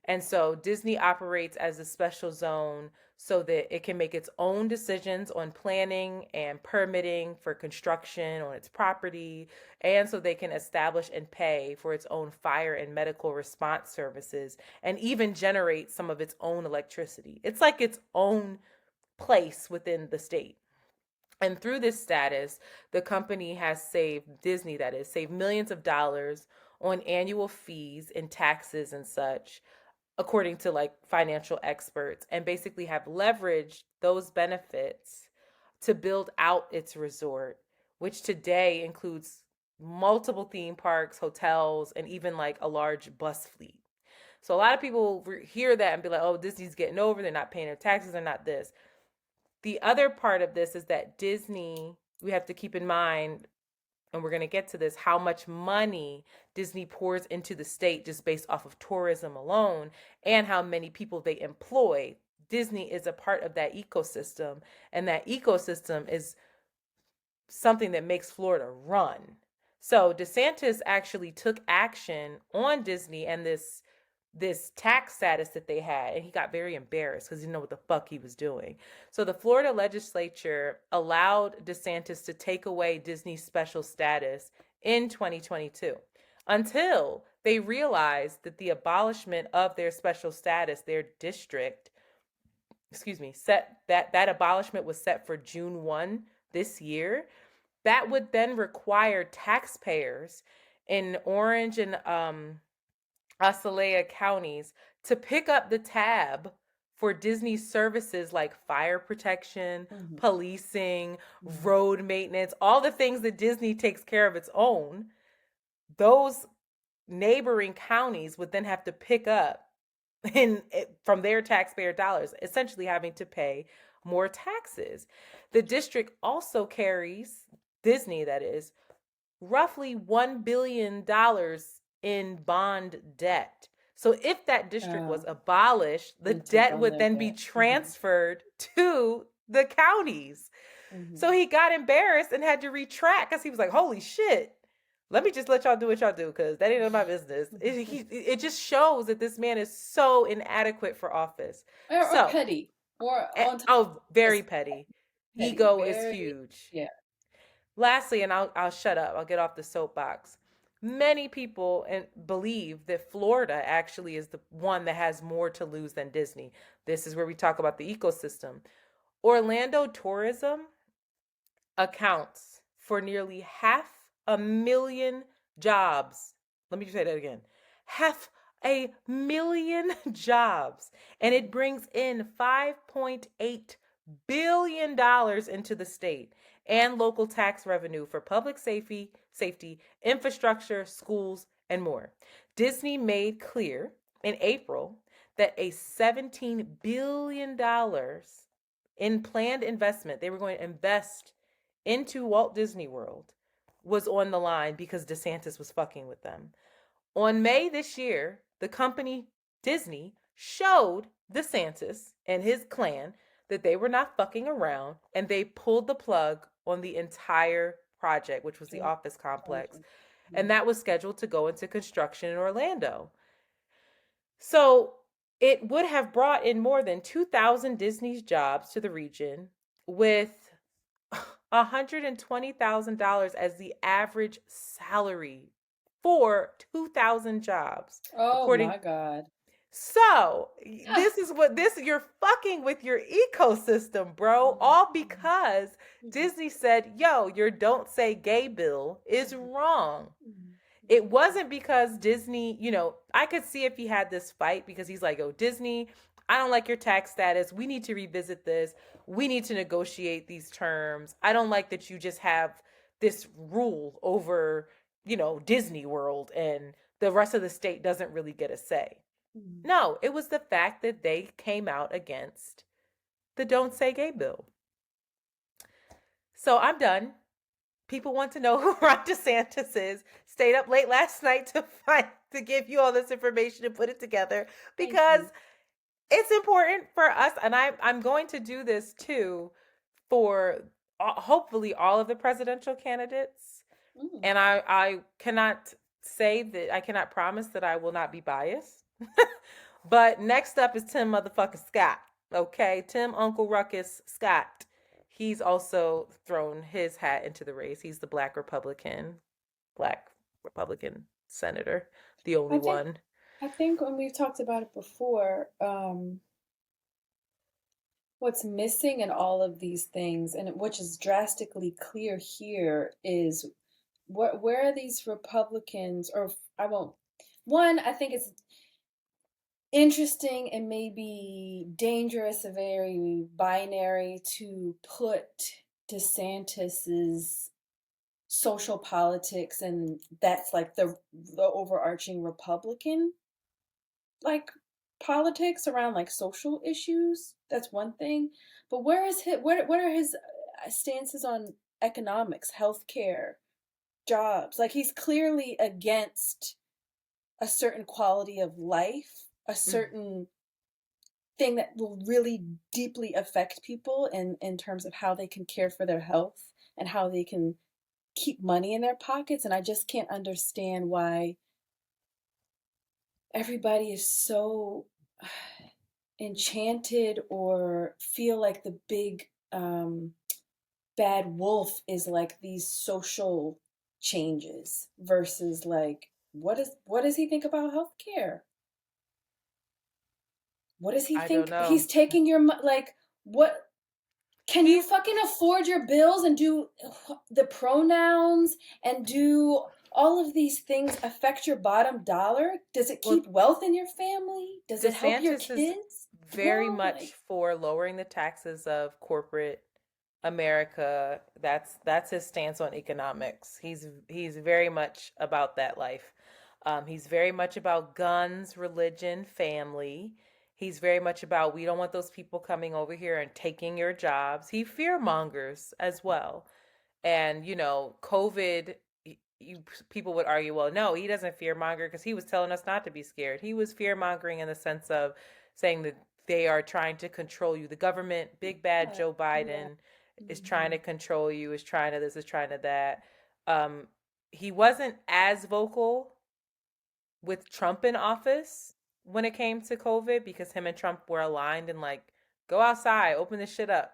And so Disney operates as a special zone so that it can make its own decisions on planning and permitting for construction on its property, and so they can establish and pay for its own fire and medical response services, and even generate some of its own electricity. It's like its own place within the state. And through this status, the company has saved, Disney that is, saved millions of dollars on annual fees and taxes and such, according to like financial experts, and basically have leveraged those benefits to build out its resort, which today includes multiple theme parks, hotels, and even like a large bus fleet. So a lot of people hear that and be like, oh, Disney's getting over, they're not paying their taxes, they're not this. The other part of this is that Disney, we have to keep in mind, and we're going to get to this, how much money Disney pours into the state just based off of tourism alone, and how many people they employ. Disney is a part of that ecosystem, and that ecosystem is something that makes Florida run. So DeSantis actually took action on Disney and this tax status that they had, and he got very embarrassed because he didn't know what the fuck he was doing. So the Florida legislature allowed DeSantis to take away Disney's special status in 2022 until they realized that the abolishment of their special status, their district, that abolishment was set for June 1 this year. That would then require taxpayers in Orange and Osceola counties to pick up the tab for Disney services like fire protection, policing, road maintenance, all the things that Disney takes care of its own. Those neighboring counties would then have to pick up from their taxpayer dollars, essentially having to pay more taxes. The district also carries, Disney that is, roughly $1 billion in bond debt. So if that district was abolished, the And took debt on would their then be debt. transferred to the counties. So he got embarrassed and had to retract because he was like, holy shit. Let me just let y'all do what y'all do because that ain't none of my business. It just shows that this man is so inadequate for office. Or So, petty. Or on top of oh, very this, petty. petty. Ego is Very, huge. yeah. Lastly, and I'll shut up. I'll get off the soapbox. Many people believe that Florida actually is the one that has more to lose than Disney. This is where we talk about the ecosystem. Orlando tourism accounts for nearly 500,000 jobs. Let me just say that again. 500,000 jobs. And it brings in $5.8 billion into the state and local tax revenue for public safety, infrastructure, schools, and more. Disney made clear in April that a $17 billion in planned investment, they were going to invest into Walt Disney World, was on the line because DeSantis was fucking with them. On May this year, the company Disney showed DeSantis and his clan that they were not fucking around and they pulled the plug on the entire project, which was the office complex. And that was scheduled to go into construction in Orlando. So it would have brought in more than 2,000 Disney's jobs to the region with $120,000 as the average salary for 2,000 jobs. Oh my God. So this is what you're fucking with your ecosystem, bro. All because Disney said, yo, your don't say gay bill is wrong. It wasn't because Disney, I could see if he had this fight because he's like, oh, Disney, I don't like your tax status. We need to revisit this. We need to negotiate these terms. I don't like that you just have this rule over, Disney World and the rest of the state doesn't really get a say. No, it was the fact that they came out against the Don't Say Gay bill. So I'm done. People want to know who Ron DeSantis is. Stayed up late last night to give you all this information and put it together because it's important for us. And I'm going to do this too for hopefully all of the presidential candidates. And I cannot say that I cannot promise that I will not be biased. But next up is Tim motherfucking Scott. Okay, Tim Uncle Ruckus Scott. He's also thrown his hat into the race. He's the black Republican senator, the only one. I think when we've talked about it before, what's missing in all of these things, and which is drastically clear here, is where are these Republicans, or I won't. One, I think it's interesting and maybe dangerous, very binary to put DeSantis's social politics, and that's like the overarching Republican like politics around like social issues. That's one thing. But where is his, what are his stances on economics, healthcare, jobs? Like he's clearly against a certain quality of life, a certain thing that will really deeply affect people in terms of how they can care for their health and how they can keep money in their pockets. And I just can't understand why everybody is so enchanted or feel like the big bad wolf is like these social changes versus like what does he think about healthcare? What does he I think? don't know. He's taking your like what? Can you fucking afford your bills and do the pronouns and do all of these things affect your bottom dollar? Does it keep wealth in your family? Does it help your DeSantis is kids? very much for lowering the taxes of corporate America. That's his stance on economics. He's very much about that life. He's very much about guns, religion, family. He's very much about we don't want those people coming over here and taking your jobs. He fear mongers as well. And, COVID, people would argue, well, no, he doesn't fear monger because he was telling us not to be scared. He was fear mongering in the sense of saying that they are trying to control you. The government, big bad Joe Yeah. Biden, is trying Hmm. to control you, is trying to this, is trying to that. Um, he wasn't as vocal with Trump in office when it came to COVID because him and Trump were aligned and like, go outside, open this shit up,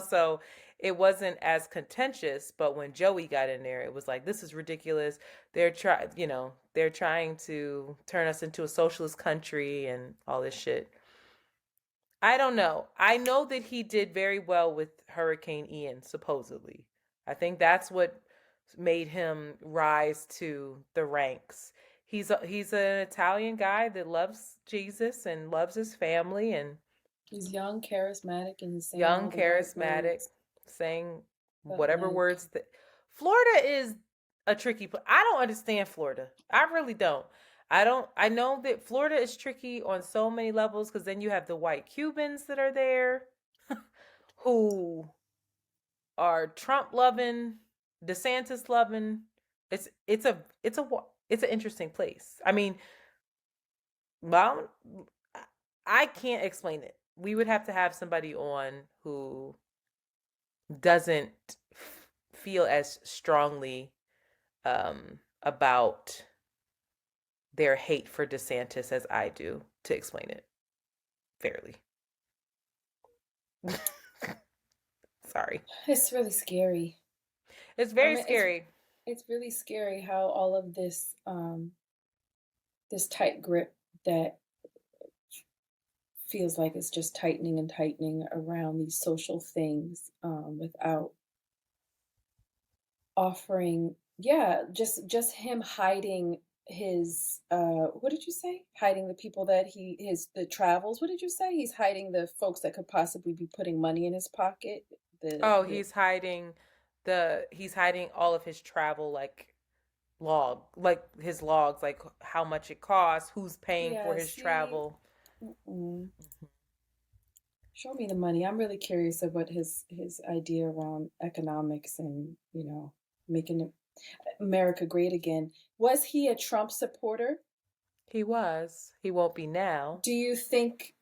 so it wasn't as contentious. But when Joey got in there, it was like, this is ridiculous. They're trying to turn us into a socialist country and all this shit. I don't know. I know that he did very well with Hurricane Ian, supposedly. I think that's what made him rise to the ranks. He's an Italian guy that loves Jesus and loves his family and He's young, charismatic, and he's saying young, all the right charismatic, words. saying But whatever like, words that Florida is a tricky place. I don't understand Florida. I really don't. I know that Florida is tricky on so many levels because then you have the white Cubans that are there who are Trump loving, DeSantis loving. It's an interesting place. I mean, well, I can't explain it. We would have to have somebody on who doesn't feel as strongly about their hate for DeSantis as I do to explain it fairly. Sorry. it's really scary. It's I very mean, scary. it's really scary how all of this tight grip that feels like it's just tightening and tightening around these social things, without offering, yeah, just him hiding his, what did you say? Hiding the people that the travels. What did you say? He's hiding the folks that could possibly be putting money in his pocket. Oh, The he's hiding all of his travel like his logs, like how much it costs, who's paying for Yeah, his see, travel. mm-mm. Show me the money. I'm really curious of what his idea around economics and, making America great again. Was he a Trump supporter? He was. He won't be now Do you think,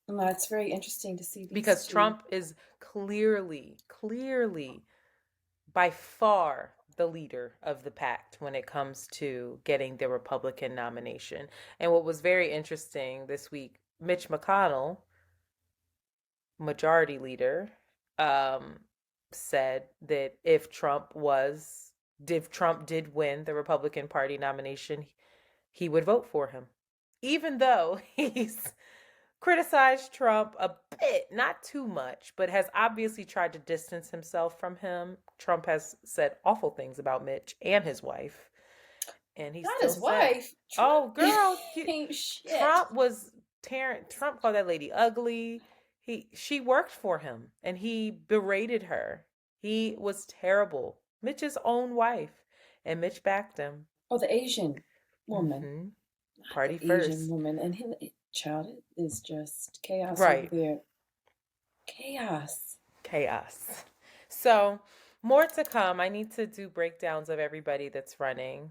well, it's very interesting to see these because two. Trump is clearly by far the leader of the pact when it comes to getting the Republican nomination. And what was very interesting this week, Mitch McConnell, majority leader, um, said that if Trump did win the Republican Party nomination, he would vote for him, even though he's criticized Trump a bit, not too much, but has obviously tried to distance himself from him. Trump has said awful things about Mitch and his wife, and he Not still his said, wife. "Oh, Trump girl, ain't shit. Trump was tearing. Trump called that lady ugly. She worked for him, and he berated her. He was terrible. Mitch's own wife, and Mitch backed him. Oh, the Asian woman. Mm-hmm. Not Party the Asian first, woman. And him, child, it is just chaos over right? there. Chaos. Chaos. So more to come. I need to do breakdowns of everybody that's running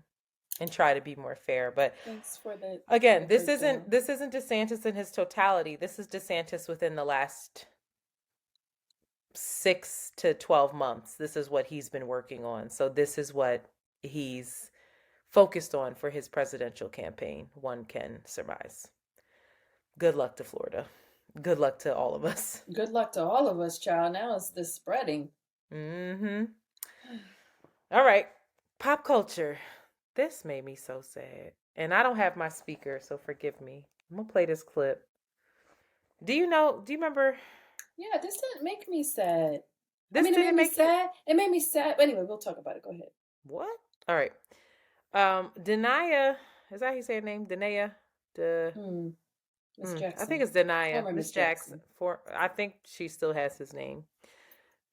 and try to be more fair. But Thanks for the again, breakdown. this isn't DeSantis in his totality. This is DeSantis within the last 6 to 12 months. This is what he's been working on. So this is what he's focused on for his presidential campaign. One can surmise. Good luck to Florida. Good luck to all of us. Good luck to all of us, child. Now it's this spreading. Mm-hmm. All right. Pop culture. This made me so sad. And I don't have my speaker, so forgive me. I'm gonna play this clip. Do you remember Yeah, this didn't make me sad. I this mean, it made didn't me make you sad. It made me sad. But anyway, we'll talk about it. Go ahead. what? All right. DaNaia, is that how you say her name? DaNaia? De Hmm. Miss I think Jackson. it's DaNaia. Former Miss Miss Jackson. Jackson. I think she still has his name.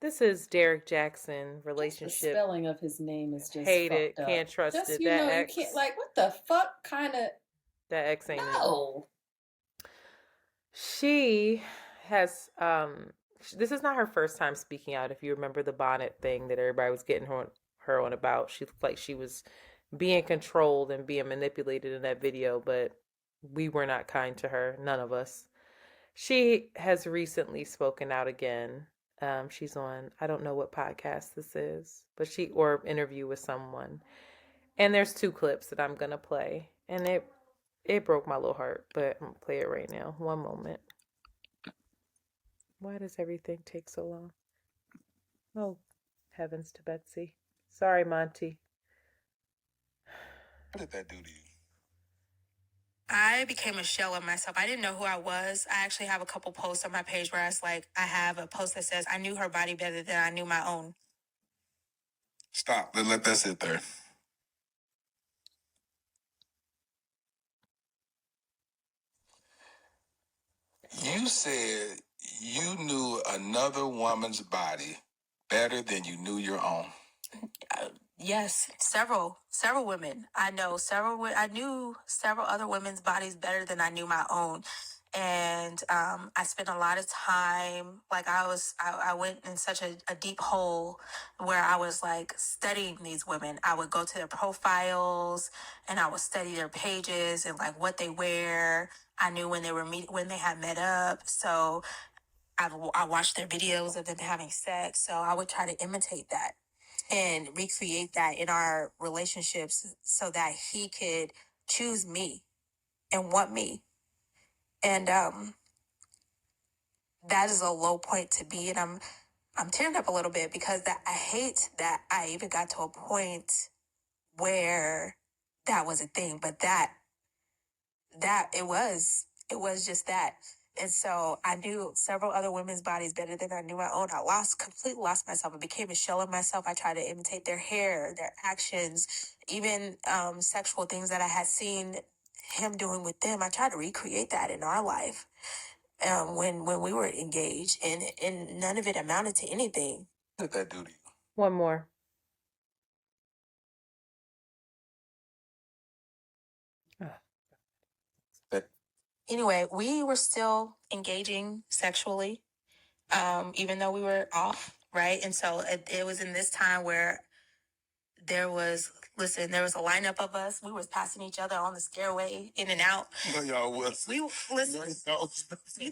This is Derrick Jaxn Just the relationship. spelling of his name is just Hate it. fucked Can't up. trust Just, it. you can't, like, what the fuck kind of, That X ain't it. no. She has this is not her first time speaking out. If you remember the bonnet thing that everybody was getting her on about. She looked like she was being controlled and being manipulated in that video, but we were not kind to her, none of us. She has recently spoken out again. She's on, I don't know what podcast this is, but or interview with someone. And there's two clips that I'm gonna play, and it broke my little heart, but I'm gonna play it right now. One moment. Why does everything take so long? Oh, heavens to Betsy. Sorry, Monty. What did that do to you? I became a shell of myself. I didn't know who I was. I actually have a couple posts on my page where I have a post that says, I knew her body better than I knew my own. Stop. Let that sit there. You said you knew another woman's body better than you knew your own. Yes, several women. I knew several other women's bodies better than I knew my own. And I spent a lot of time, like I went in such a deep hole where I was like studying these women. I would go to their profiles and I would study their pages and like what they wear. I knew when when they had met up. So I watched their videos of them having sex. So I would try to imitate that and recreate that in our relationships so that he could choose me and want me. And that is a low point to be. And I'm tearing up a little bit because I hate that I even got to a point where that was a thing, but that it was just that. And so I knew several other women's bodies better than I knew my own. I completely lost myself. I became a shell of myself. I tried to imitate their hair, their actions, even sexual things that I had seen him doing with them. I tried to recreate that in our life when we were engaged, and none of it amounted to anything. What did that do to you? One more. Anyway, we were still engaging sexually, even though we were off, right? And so it was in this time where there was a lineup of us. We was passing each other on the stairway, in and out. No, y'all was. Listen. No, you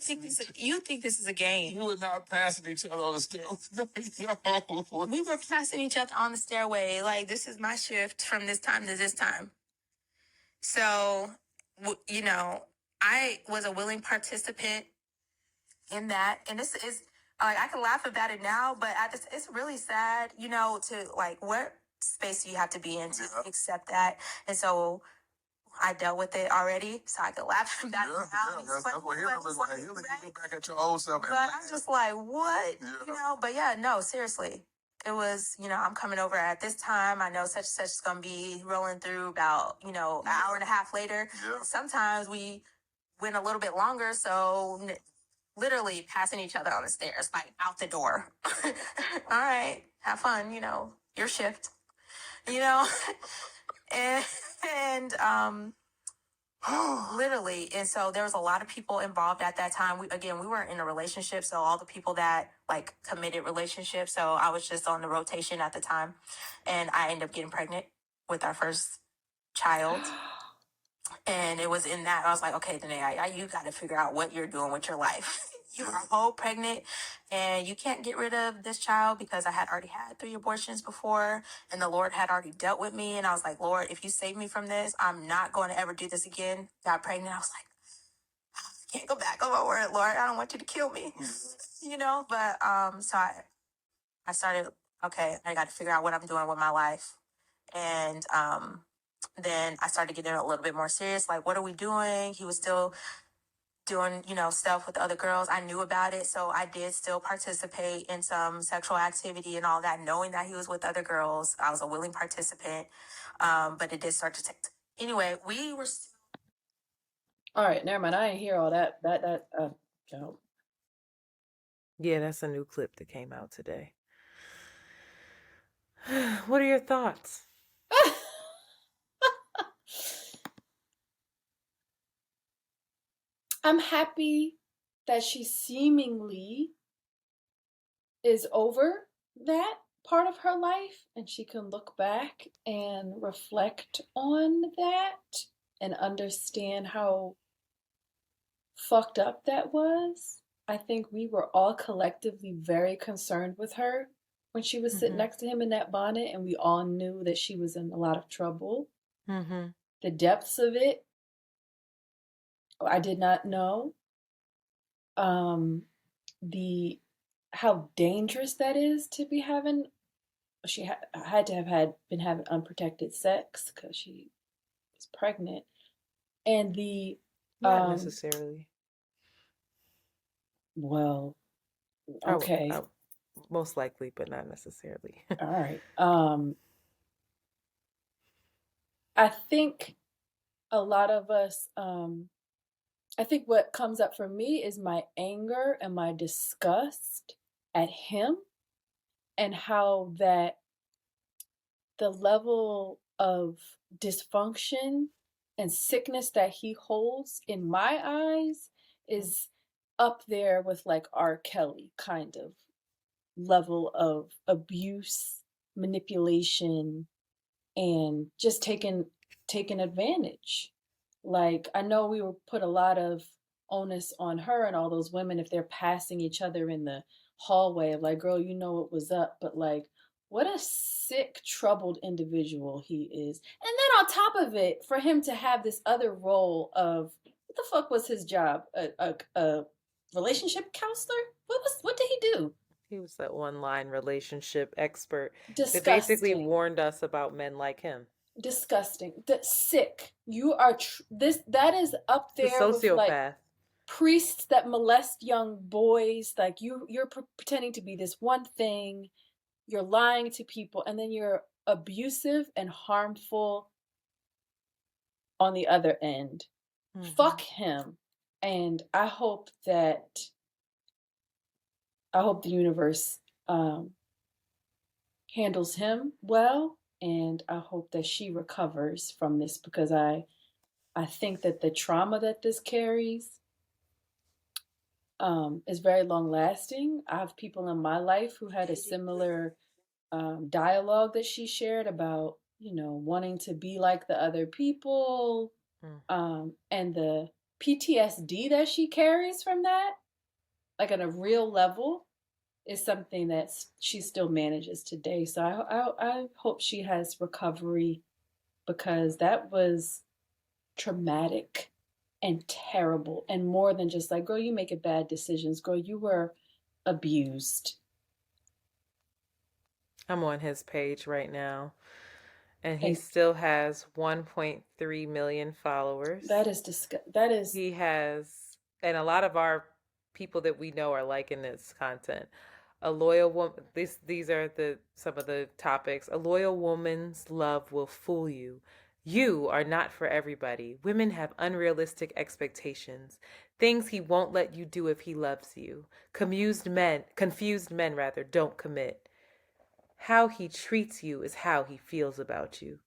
think this is a game? We were not passing each other on the stairway. No. We were passing each other on the stairway. Like, this is my shift from this time to this time. So, I was a willing participant in that. And this is, like, I can laugh about it now, but it's really sad, to, like, what space do you have to be in to accept that? And so I dealt with it already, so I could laugh about it now. That's what healing is like. Healing, you look back at your old self. But I'm just like, what? Yeah. But yeah, no, seriously. It was, I'm coming over at this time. I know such and such is going to be rolling through about, an hour and a half later. Yeah. Sometimes we went a little bit longer, so literally passing each other on the stairs, like out the door. All right, have fun, your shift, and, and literally. And so there was a lot of people involved at that time. We weren't in a relationship. So all the people that like committed relationships. So I was just on the rotation at the time, and I ended up getting pregnant with our first child. And it was in that I was like, okay, DaNaia, you got to figure out what you're doing with your life. You are whole pregnant, and you can't get rid of this child because I had already had 3 abortions before, and the Lord had already dealt with me. And I was like, Lord, if you save me from this, I'm not going to ever do this again. Got pregnant. I was like, I can't go back on my word, Lord. I don't want you to kill me, But so I started. Okay, I got to figure out what I'm doing with my life, and then I started getting a little bit more serious. Like, what are we doing? He was still doing, stuff with other girls. I knew about it. So I did still participate in some sexual activity and all that, knowing that he was with other girls. I was a willing participant. But it did start to take. Anyway, we were still. All right, never mind. I didn't hear all that. No. Yeah, that's a new clip that came out today. What are your thoughts? I'm happy that she seemingly is over that. part of her life and she can look back and reflect on that and understand how fucked up that was. I think we were all collectively very concerned with her when she was sitting Mm-hmm. next to him in that bonnet, and we all knew that she was in a lot of trouble. Mm-hmm. The depths of it, I did not know. Um, the how dangerous that is to be having. She had to have been having unprotected sex because she was pregnant, and the Not um, necessarily. well, Oh, okay, oh, most likely, but not necessarily. all right. I think a lot of us, I think what comes up for me is my anger and my disgust at him and how that the level of dysfunction and sickness that he holds in my eyes is up there with like R. Kelly kind of level of abuse, manipulation, and just taking advantage. Like I know we were put a lot of onus on her and all those women if they're passing each other in the hallway of like, girl, you know what was up, but like what a sick, troubled individual he is. And then on top of it, for him to have this other role of what the fuck was his job? A relationship counselor? What did he do? He was that one-line relationship expert that basically Disgusting. warned us about men like him. Disgusting. Sick. You are this. That is up He's a there with like sociopath. priests that molest young boys. Like you're pretending to be this one thing. You're lying to people, and then you're abusive and harmful on the other end. Mm-hmm. Fuck him. And I hope the universe um, handles him well, and I hope that she recovers from this because I think that the trauma that this carries is very long lasting. I have people in my life who had a similar dialogue that she shared about, you know, wanting to be like the other people, and the PTSD that she carries from that, like on a real level, is something that she still manages today. So I hope she has recovery because that was traumatic and terrible and more than just like, girl, you making bad decisions. Girl, you were abused. I'm on his page right now, and he And still has 1.3 million that followers. is that is He has, and a lot of our people that we know are liking this content. A loyal woman. These are the some of the topics. A loyal woman's love will fool you. You are not for everybody. Women have unrealistic expectations. Things he won't let you do if he loves you. Confused men rather, don't commit. How he treats you is how he feels about you.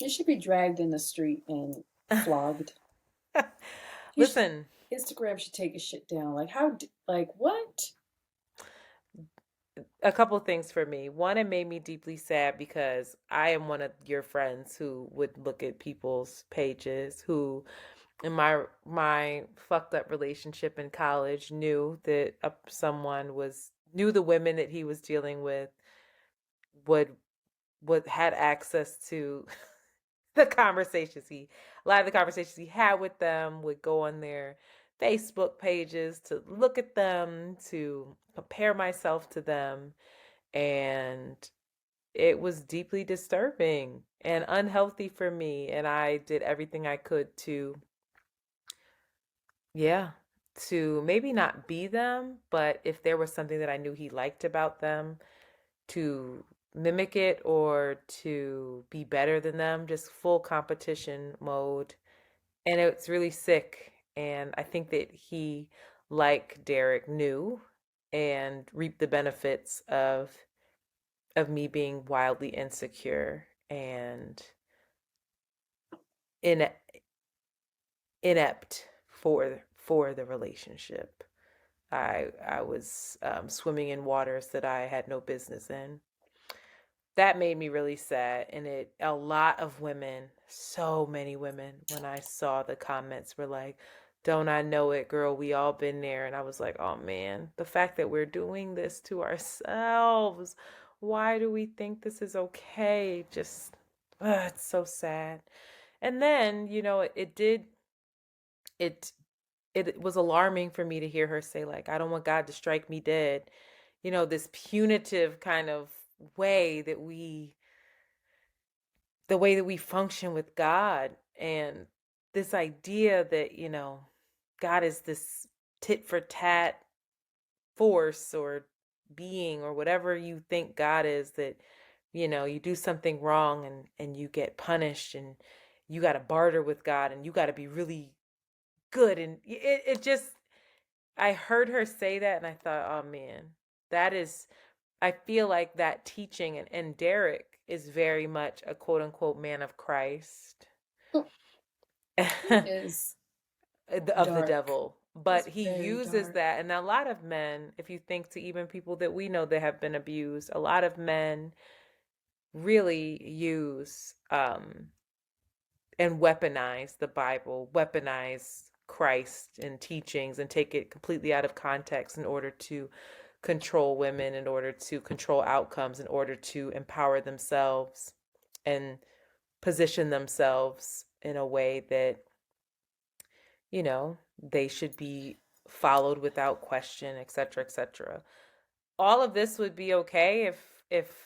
it should be dragged in the street and flogged. He should Listen, Instagram should take his shit down. Like how like what? a couple things for me. One, it made me deeply sad because I am one of your friends who would look at people's pages who in my fucked up relationship in college knew that someone was knew the women that he was dealing with would had access to the conversations he a lot of the conversations he had with them, would go on their Facebook pages to look at them, to compare myself to them, and it was deeply disturbing and unhealthy for me, and I did everything I could to, yeah, to maybe not be them, but if there was something that I knew he liked about them, to mimic it or to be better than them, just full competition mode. And it's really sick. And I think that he, like Derrick, knew and reaped the benefits of me being wildly insecure and in, inept for the relationship. I was swimming in waters that I had no business in. that made me really sad. And a lot of women, so many women, when I saw the comments, were like, don't I know it, girl? We all been there. And I was like, oh man, the fact that we're doing this to ourselves, why do we think this is okay? Just, it's so sad. And then, it it was alarming for me to hear her say, like, I don't want God to strike me dead. This punitive kind of way that we the way that we function with God, and this idea that, God is this tit for tat force or being or whatever you think God is, that, you do something wrong and you get punished, and you got to barter with God, and you got to be really good. And it just, I heard her say that and I thought, oh man, that is, I feel like that teaching, and Derrick is very much a quote unquote man of Christ. He is Of the dark. devil. He's But he very uses dark. that, and a lot of men, if you think to even people that we know that have been abused, a lot of men really use and weaponize the Bible, weaponize Christ and teachings, and take it completely out of context in order to control women, in order to control outcomes, in order to empower themselves and position themselves in a way that, they should be followed without question, etc., etc. All of this would be okay if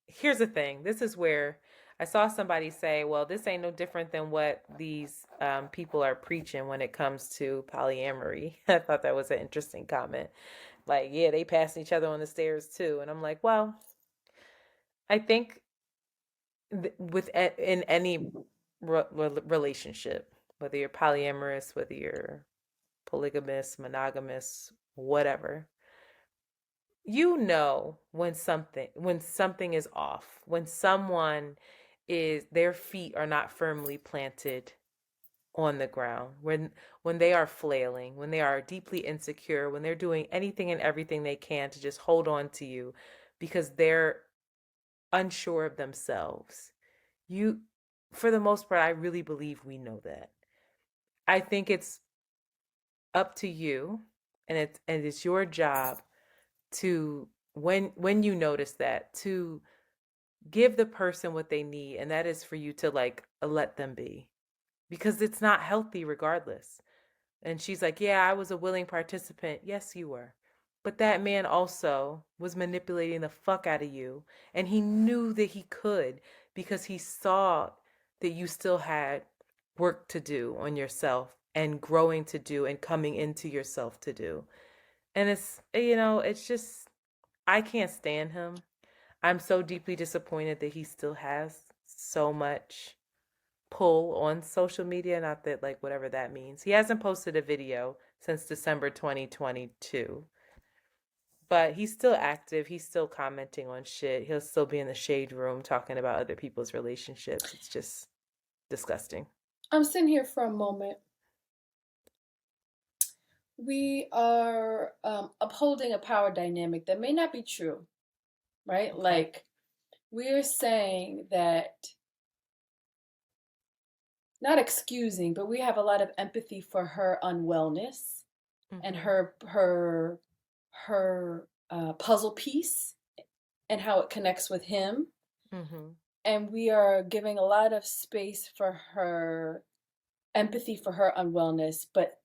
here's the thing. This is where I saw somebody say, well, this ain't no different than what these people are preaching when it comes to polyamory. I thought that was an interesting comment. Like, yeah, they passing each other on the stairs too. And I'm like, well, I think in any relationship, whether you're polyamorous, whether you're polygamous, monogamous, whatever, when something is off, when someone is their feet are not firmly planted on the ground, when they are flailing, when they are deeply insecure, when they're doing anything and everything they can to just hold on to you because they're unsure of themselves. You For the most part, I really believe we know that. I think it's up to you, and it's your job to, when you notice that, to give the person what they need, and that is for you to, like, let them be, because it's not healthy regardless. And she's like, yeah, I was a willing participant. Yes, you were. But that man also was manipulating the fuck out of you. And he knew that he could, because he saw that you still had work to do on yourself, and growing to do, and coming into yourself to do. And it's just, I can't stand him. I'm so deeply disappointed that he still has so much pull on social media. Not that, like, whatever that means. He hasn't posted a video since December 2022, but he's still active. He's still commenting on shit. He'll still be in the shade room talking about other people's relationships. It's just disgusting. I'm sitting here for a moment. We are upholding a power dynamic that may not be true, right? Okay. Like, we're saying that, not excusing, but we have a lot of empathy for her unwellness and Mm-hmm. her puzzle piece and how it connects with him. Mm-hmm. And we are giving a lot of space for her empathy for her unwellness, but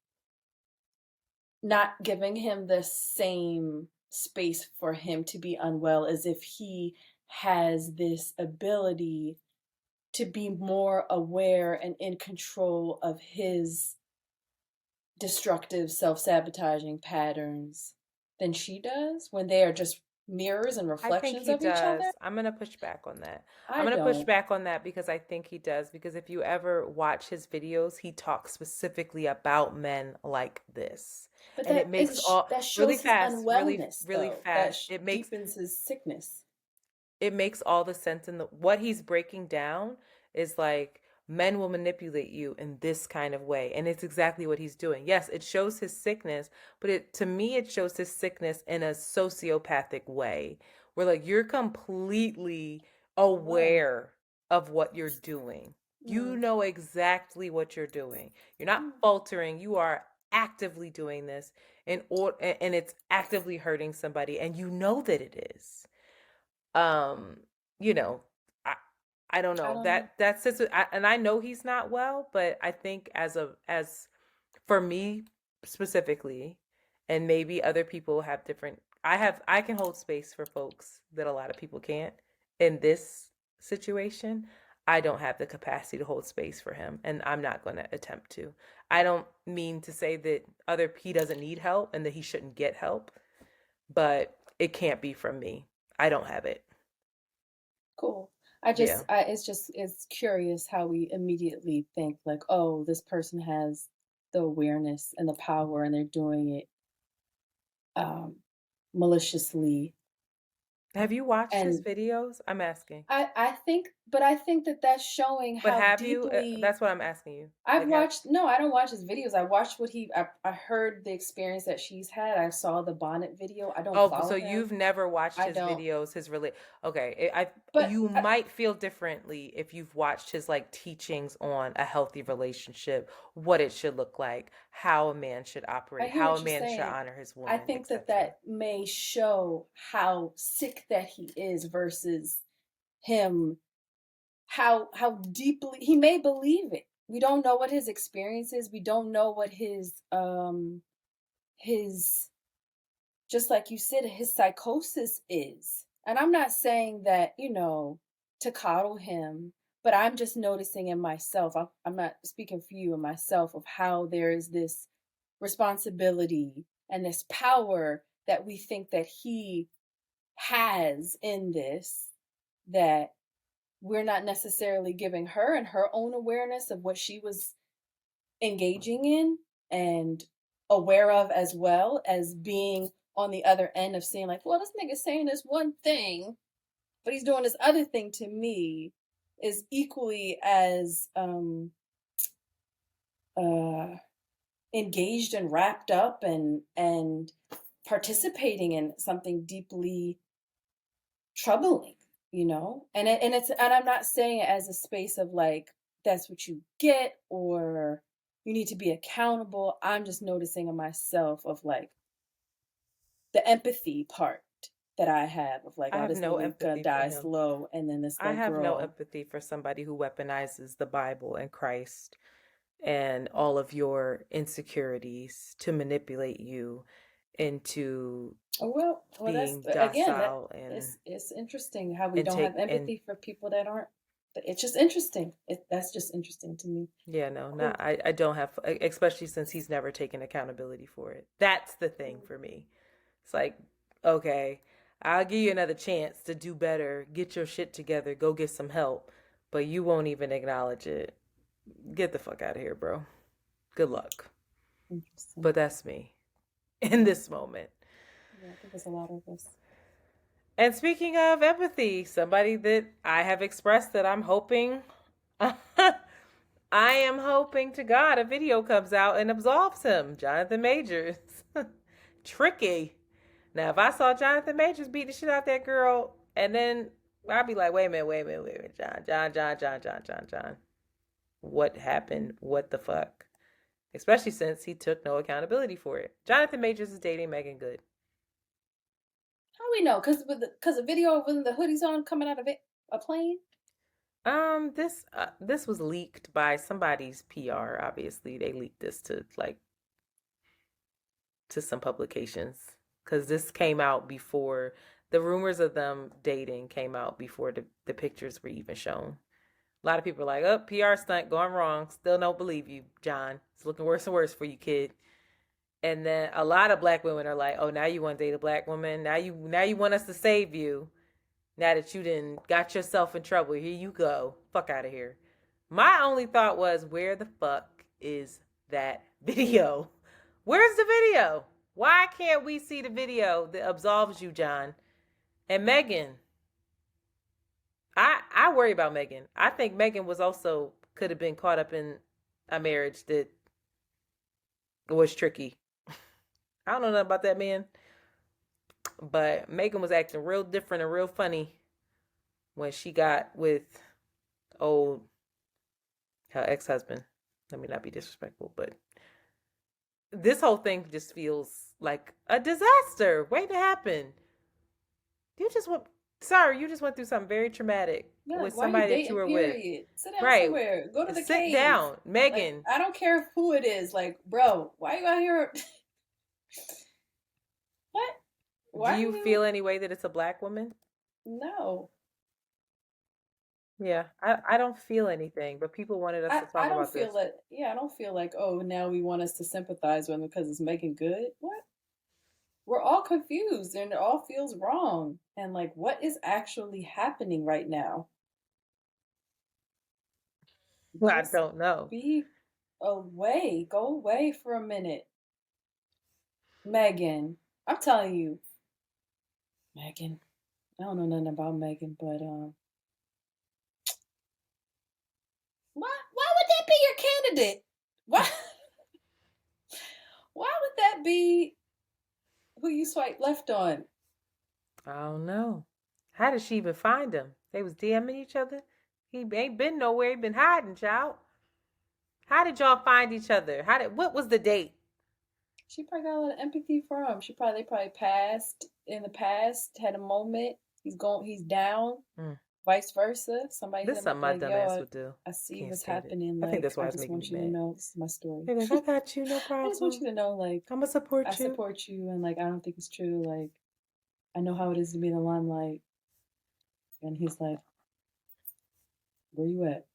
not giving him the same space for him to be unwell, as if he has this ability to be more aware and in control of his destructive, self sabotaging patterns than she does, when they are just mirrors and I think reflections he of each does. other. I'm going to push back on that. I'm I going to push don't. back on that because I think he does. Because if you ever watch his videos, he talks specifically about men like this. But And it makes all that really shows his fast, really, unwellness, really though. That fast. deepens his sickness. It makes all the sense in the what he's breaking down is like, men will manipulate you in this kind of way, and it's exactly what he's doing. Yes, it shows his sickness, but it to me it shows his sickness in a sociopathic way, where like you're completely Aware. aware of what you're doing. You Mm. know exactly what you're doing. You're not Mm. faltering. You are actively doing this and it's actively hurting somebody and you know that it is. Um, you know, I I don't I know. don't know. That's just and I know he's not well, but I think as for me specifically, and maybe other people have different, I can hold space for folks that a lot of people can't. In this situation, I don't have the capacity to hold space for him, and I'm not going to attempt to. I don't mean to say that other he doesn't need help and that he shouldn't get help, but it can't be from me. I don't have it. Cool. Yeah. It's curious how we immediately think like, oh, this person has the awareness and the power and they're doing it um maliciously. Have you watched his And videos? I'm asking. I think that that's showing But how have you? deeply That's what I'm asking you. I've Like, have watched. No, I don't watch his videos. I watched I heard the experience that she's had. I saw the bonnet video. I don't Oh, follow so him. you've never watched I his don't. videos, his relate. Okay, But you might feel differently if you've watched his like teachings on a healthy relationship, what it should look like, how a man should I operate, hear how what a you're man should saying. honor his I woman, think that etc. that may show how sick that he is versus him, how deeply he may believe it. We don't know what his experience is. We don't know what his, just like you said, his psychosis is. And I'm not saying that, to coddle him, but I'm just noticing in myself. I'm not speaking for you and myself of how there is this responsibility and this power that we think that he has in this, that we're not necessarily giving her and her own awareness of what she was engaging in and aware of, as well as being on the other end of seeing like, well, this nigga's saying this one thing, but he's doing this other thing to me, is equally as uh engaged and wrapped up and participating in something deeply troubling, and I'm not saying it as a space of like, that's what you get, or you need to be accountable. I'm just noticing in myself of like the empathy part that I have of like, I oh, have this no nigga gonna empathy for die him. slow, and then this I little have no girl. empathy for somebody who weaponizes the Bible and Christ and all of your insecurities to manipulate you into Oh, well, that's being again, that docile it's interesting how we and don't have take and empathy for people that aren't. It's just interesting. That's just interesting to me. yeah, no, not Cool, I don't have, especially since he's never taken accountability for it. That's the thing cool. for me. It's like, okay, I'll give you another chance to do better, get your shit together, go get some help, but you won't even acknowledge it. Get the fuck out of here, bro. Good luck. Interesting. But that's me in Yeah, this moment. yeah. I think there's a lot of us. And speaking of empathy, somebody that I have expressed that I'm hoping, I am hoping to God a video comes out and absolves him, Johnathan Majors. Tricky. Now, if I saw Johnathan Majors beat the shit out that girl, and then I'd be like, wait a minute, John. What happened? What the fuck? Especially since he took no accountability for it. Johnathan Majors is dating Megan Good. How we know? Because a video of when the hoodies on coming out of a plane. This was leaked by somebody's PR. Obviously, they leaked this to like to some publications because this came out before the rumors of them dating came out before the pictures were even shown. A lot of people are like, "Oh, PR stunt going wrong." Still don't believe you, John. It's looking worse and worse for you, kid. And then a lot of black women are like, "Oh, now you want to date a black woman? Now you want us to save you? Now that you didn't got yourself in trouble, here you go. Fuck out of here." My only thought was, where the fuck is that video? Where's the video? Why can't we see the video that absolves you, John? And Megan, I worry about Megan. I think Megan was also could have been caught up in a marriage that was tricky. I don't know nothing about that man, But Megan was acting real different and real funny when she got with old her ex-husband. Let me not be disrespectful, but this whole thing just feels like a disaster waiting to happen. You just went, sorry, you just went through something very traumatic Yeah, with why are you somebody that you dating, were with. period? Sit down Right. somewhere. Go to the Sit cave. down, Like, Megan. I don't care who it is. Like, bro, why you out here? What? Why Do are you you? feel any way that it's a black woman? No. Yeah, I don't feel anything, but people wanted us to I talk don't about feel this. that. Yeah, I don't feel like, oh, now we want us to sympathize with him because it's making good. What? We're all confused and it all feels wrong. And like, what is actually happening right now? Well, I Just don't know. be away. Go away for a minute. Megan, I'm telling you, Megan. I don't know nothing about Megan, but why would that be your candidate? Why why would that be who you swipe left on? I don't know. How did she even find him? They was DMing each other. He ain't been nowhere. He been hiding, child. How did y'all find each other? What was the date? She probably got a lot of empathy for him. They probably passed in the past, had a moment. He's down. Mm. Vice versa. Somebody This hit is him up something my like, dumb ass yo, would do. I see Can't what's stand it. happening. I think Like, that's why I it's just making me want you to mad. know this is my story. They're like, I got you, no I just want problem. you to know, like, I'm gonna support I you. support you, and like, I don't think it's true. Like, I know how it is to be in the limelight. And he's like, where you at?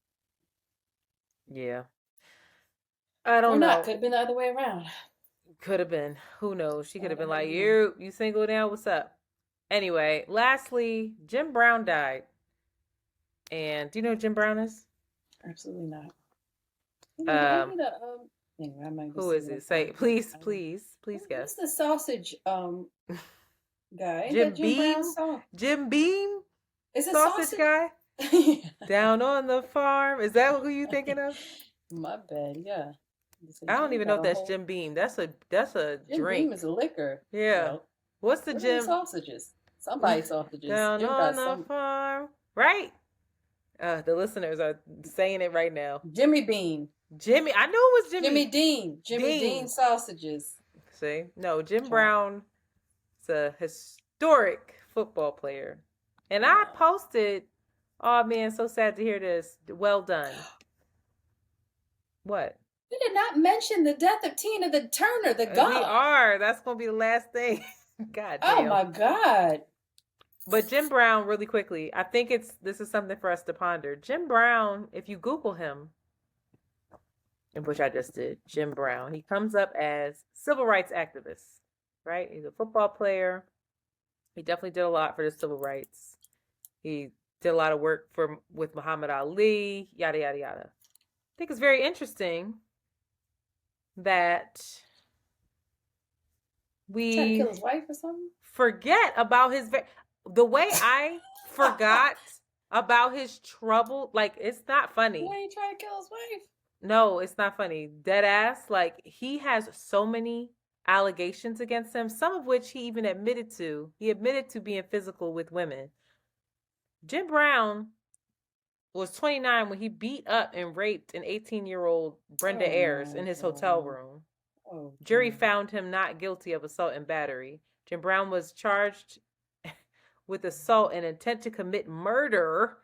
Yeah. I Or don't not. know. Could have been the other way around. Could have been. Who knows? She could I have been don't like, even know. you single now? What's up? Anyway, lastly, Jim Brown died. And do you know who Jim Brown is? Absolutely not. I Um, need a anyway, I might who just say is what I'm it? Say talking about. please Who's guess. the sausage guy? Ain't that Jim Jim Brown's Beam? song? Jim Beam? Is it Sausage sausage? guy? Yeah. Down on the farm. Is that who you thinking of? My bad, yeah. I don't Jim even know got if a that's whole Jim Beam. That's a Jim Beam drink. is a liquor. Yeah. Well, What's the what are the Jim? sausages? Somebody's sausages. Down Jim on got the some farm. Right? The listeners are saying it right now. Jimmy Bean. Jimmy. I knew it was Jimmy Jimmy Dean. Jimmy Dean Dean. sausages. See? No, Jim Child. Brown is a historic football player. And I Wow. posted, oh man, so sad to hear this. Well done. What? We did not mention the death of Tina the Turner, the We god. are. That's going to be the last thing. God Oh damn. my God. But Jim Brown, really quickly, I think this is something for us to ponder. Jim Brown, if you Google him, which I just did, Jim Brown, he comes up as civil rights activist, right? He's a football player. He definitely did a lot for the civil rights. He did a lot of work with Muhammad Ali, yada yada yada. I think it's very interesting that we Trying to kill his wife or something? forget about the way I forgot about his trouble. Like, it's not funny. Why you trying to kill his wife? No, it's not funny. Dead ass. Like, he has so many allegations against him, some of which he even admitted to. He admitted to being physical with women. Jim Brown was 29 when he beat up and raped an 18-year-old Brenda Ayers in his hotel room. Oh, Jury found him not guilty of assault and battery. Jim Brown was charged with assault and intent to commit murder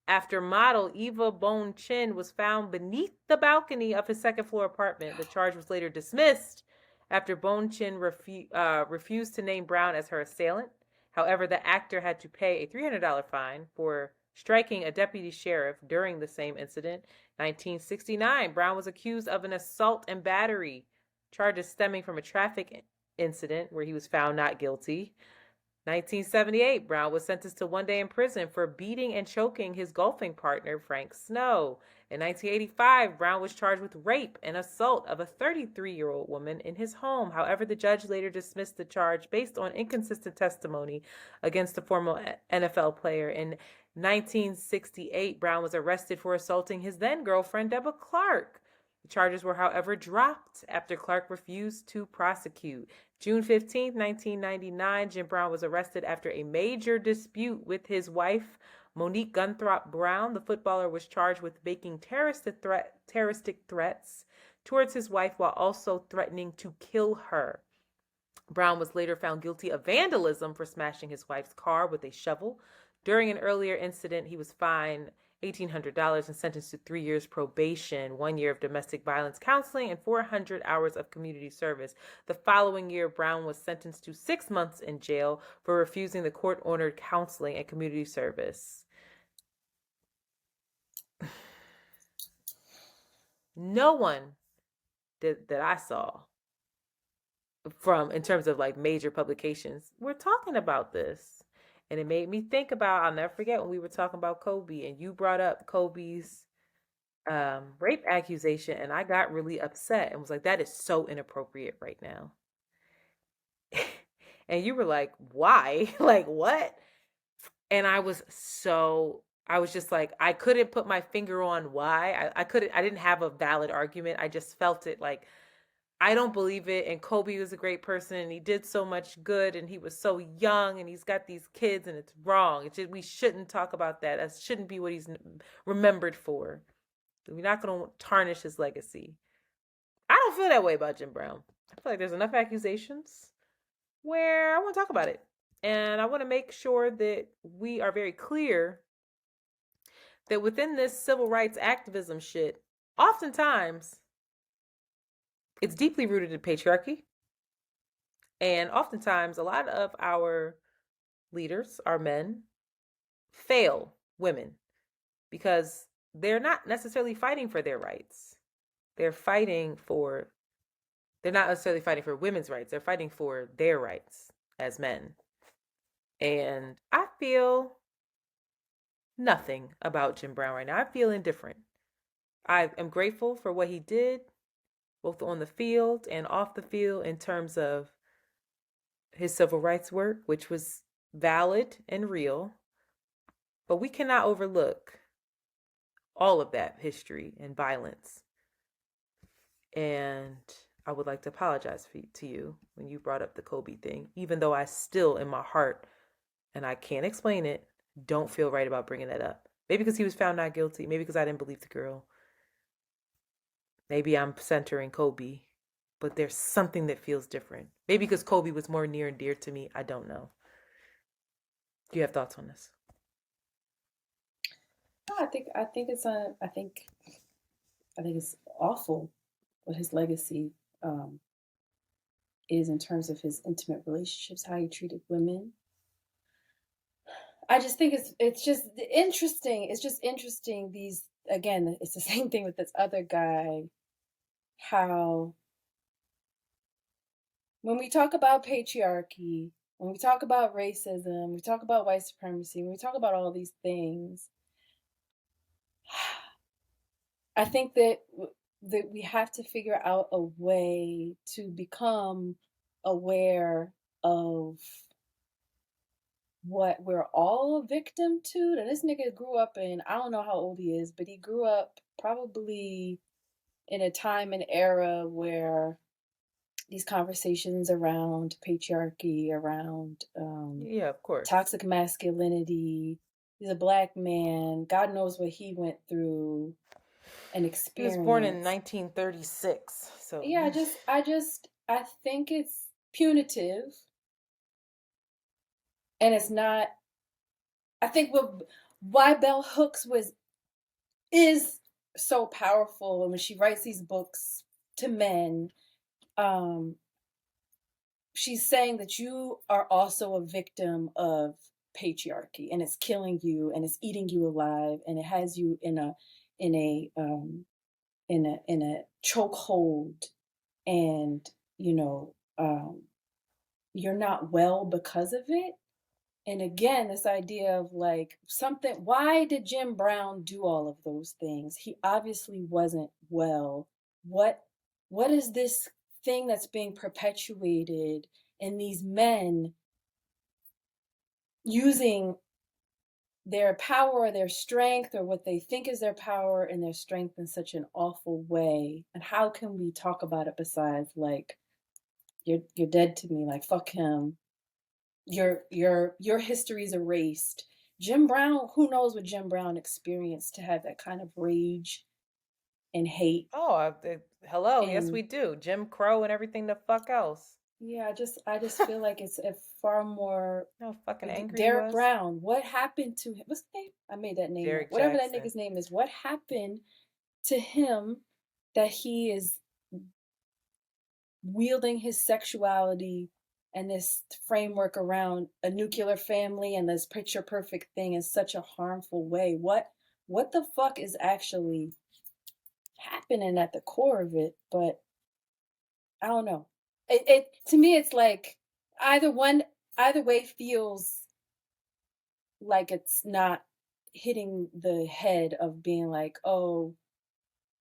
after model Eva Bone Chin was found beneath the balcony of his second floor apartment. The charge was later dismissed after Bone Chin refused to name Brown as her assailant. However, the actor had to pay a $300 fine for striking a deputy sheriff during the same incident. 1969, Brown was accused of an assault and battery, charges stemming from a traffic incident where he was found not guilty. 1978, Brown was sentenced to 1 day in prison for beating and choking his golfing partner, Frank Snow. In 1985, Brown was charged with rape and assault of a 33-year-old woman in his home. However, the judge later dismissed the charge based on inconsistent testimony against the former NFL player. In 1968, Brown was arrested for assaulting his then girlfriend, Deborah Clark. The charges were, however, dropped after Clark refused to prosecute. June 15th, 1999, Jim Brown was arrested after a major dispute with his wife, Monique Gunthrop Brown. The footballer was charged with making terroristic threats towards his wife while also threatening to kill her. Brown was later found guilty of vandalism for smashing his wife's car with a shovel. During an earlier incident, he was fined $1,800 and sentenced to 3 years probation, 1 year of domestic violence counseling, and 400 hours of community service. The following year, Brown was sentenced to 6 months in jail for refusing the court-ordered counseling and community service. No one that I saw from, in terms of like major publications, we're talking about this. And it made me think about, I'll never forget when we were talking about Kobe and you brought up Kobe's rape accusation, and I got really upset and was like, that is so inappropriate right now. And you were like, why? Like, what? And I was just like, I couldn't put my finger on why. I didn't have a valid argument. I just felt it like, I don't believe it. And Kobe was a great person and he did so much good and he was so young and he's got these kids and it's wrong. We shouldn't talk about that. That shouldn't be what he's remembered for. We're not going to tarnish his legacy. I don't feel that way about Jim Brown. I feel like there's enough accusations where I want to talk about it. And I want to make sure that we are very clear that within this civil rights activism shit, oftentimes it's deeply rooted in patriarchy. And oftentimes, a lot of our leaders, our men, fail women because they're not necessarily fighting for their rights. They're not necessarily fighting for women's rights. They're fighting for their rights as men. And I feel nothing about Jim Brown right now. I feel indifferent. I am grateful for what he did, both on the field and off the field, in terms of his civil rights work, which was valid and real. But we cannot overlook all of that history and violence. And I would like to apologize to you when you brought up the Kobe thing, even though I still, in my heart, and I can't explain it, don't feel right about bringing that up. Maybe because he was found not guilty. Maybe because I didn't believe the girl. Maybe I'm centering Kobe, but there's something that feels different. Maybe because Kobe was more near and dear to me. I don't know. Do you have thoughts on this? No, I think it's awful what his legacy is in terms of his intimate relationships, how he treated women. I just think it's just interesting. It's just interesting. It's the same thing with this other guy. How when we talk about patriarchy, when we talk about racism, we talk about white supremacy, when we talk about all these things, I think that we have to figure out a way to become aware of what we're all a victim to. That this nigga grew up in, I don't know how old he is, but he grew up probably in a time and era where these conversations around patriarchy, around yeah, of course, toxic masculinity. He's a Black man. God knows what he went through and experienced. He was born in 1936. So yeah, I think it's punitive. And it's not, I think why Bell Hooks is so powerful, and when she writes these books to men, she's saying that you are also a victim of patriarchy, and it's killing you, and it's eating you alive, and it has you in a chokehold, and you're not well because of it. And again, this idea of like why did Jim Brown do all of those things? He obviously wasn't well. What is this thing that's being perpetuated in these men using their power or their strength or what they think is their power and their strength in such an awful way. And how can we talk about it besides like you're dead to me, like fuck him. Your history is erased. Jim Brown, who knows what Jim Brown experienced to have that kind of rage and hate Oh, hello. Yes, we and do. Jim Crow and everything the fuck else. yeah, I just feel like it's a far more How fucking angry he Derrick was. Brown. What happened to him? What's his name? I made that name up. Derrick Whatever that Jaxn. nigga's name is. What happened to him that he is wielding his sexuality and this framework around a nuclear family and this picture perfect thing in such a harmful way? What the fuck is actually happening at the core of it? But I don't know. It to me it's like either one either way feels like it's not hitting the head of being like, oh,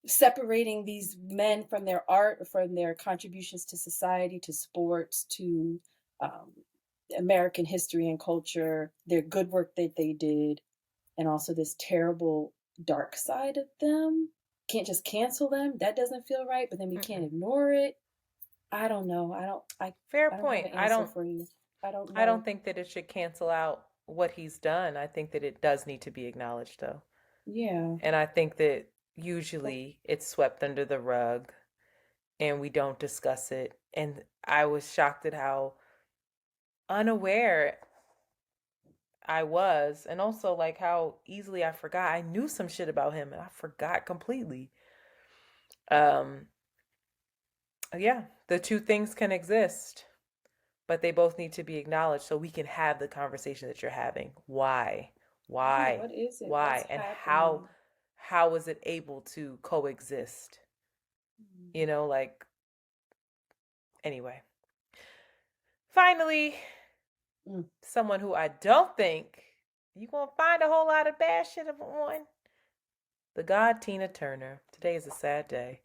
separating these men from their art, from their contributions to society, to sports, to um, American history and culture, their good work that they did, and also this terrible dark side of them. Can't just cancel them. That doesn't feel right. But then we can't Mm-mm. ignore it. I don't know. I don't. Fair I don't have point. an answer for you. I don't I don't know. think that it should cancel out what he's done. I think that it does need to be acknowledged though. Yeah. And I think that usually it's swept under the rug and we don't discuss it. And I was shocked at how unaware I was, and also like how easily I forgot. I knew some shit about him and I forgot completely. Um, yeah, the two things can exist, but they both need to be acknowledged so we can have the conversation that you're having. Why? Yeah. Why? What is it? What's Why? And happening? how is it able to coexist? You know, like anyway. Finally, Mm. someone who I don't think you gonna find a whole lot of bad shit on. The god Tina Turner. Today is a sad day.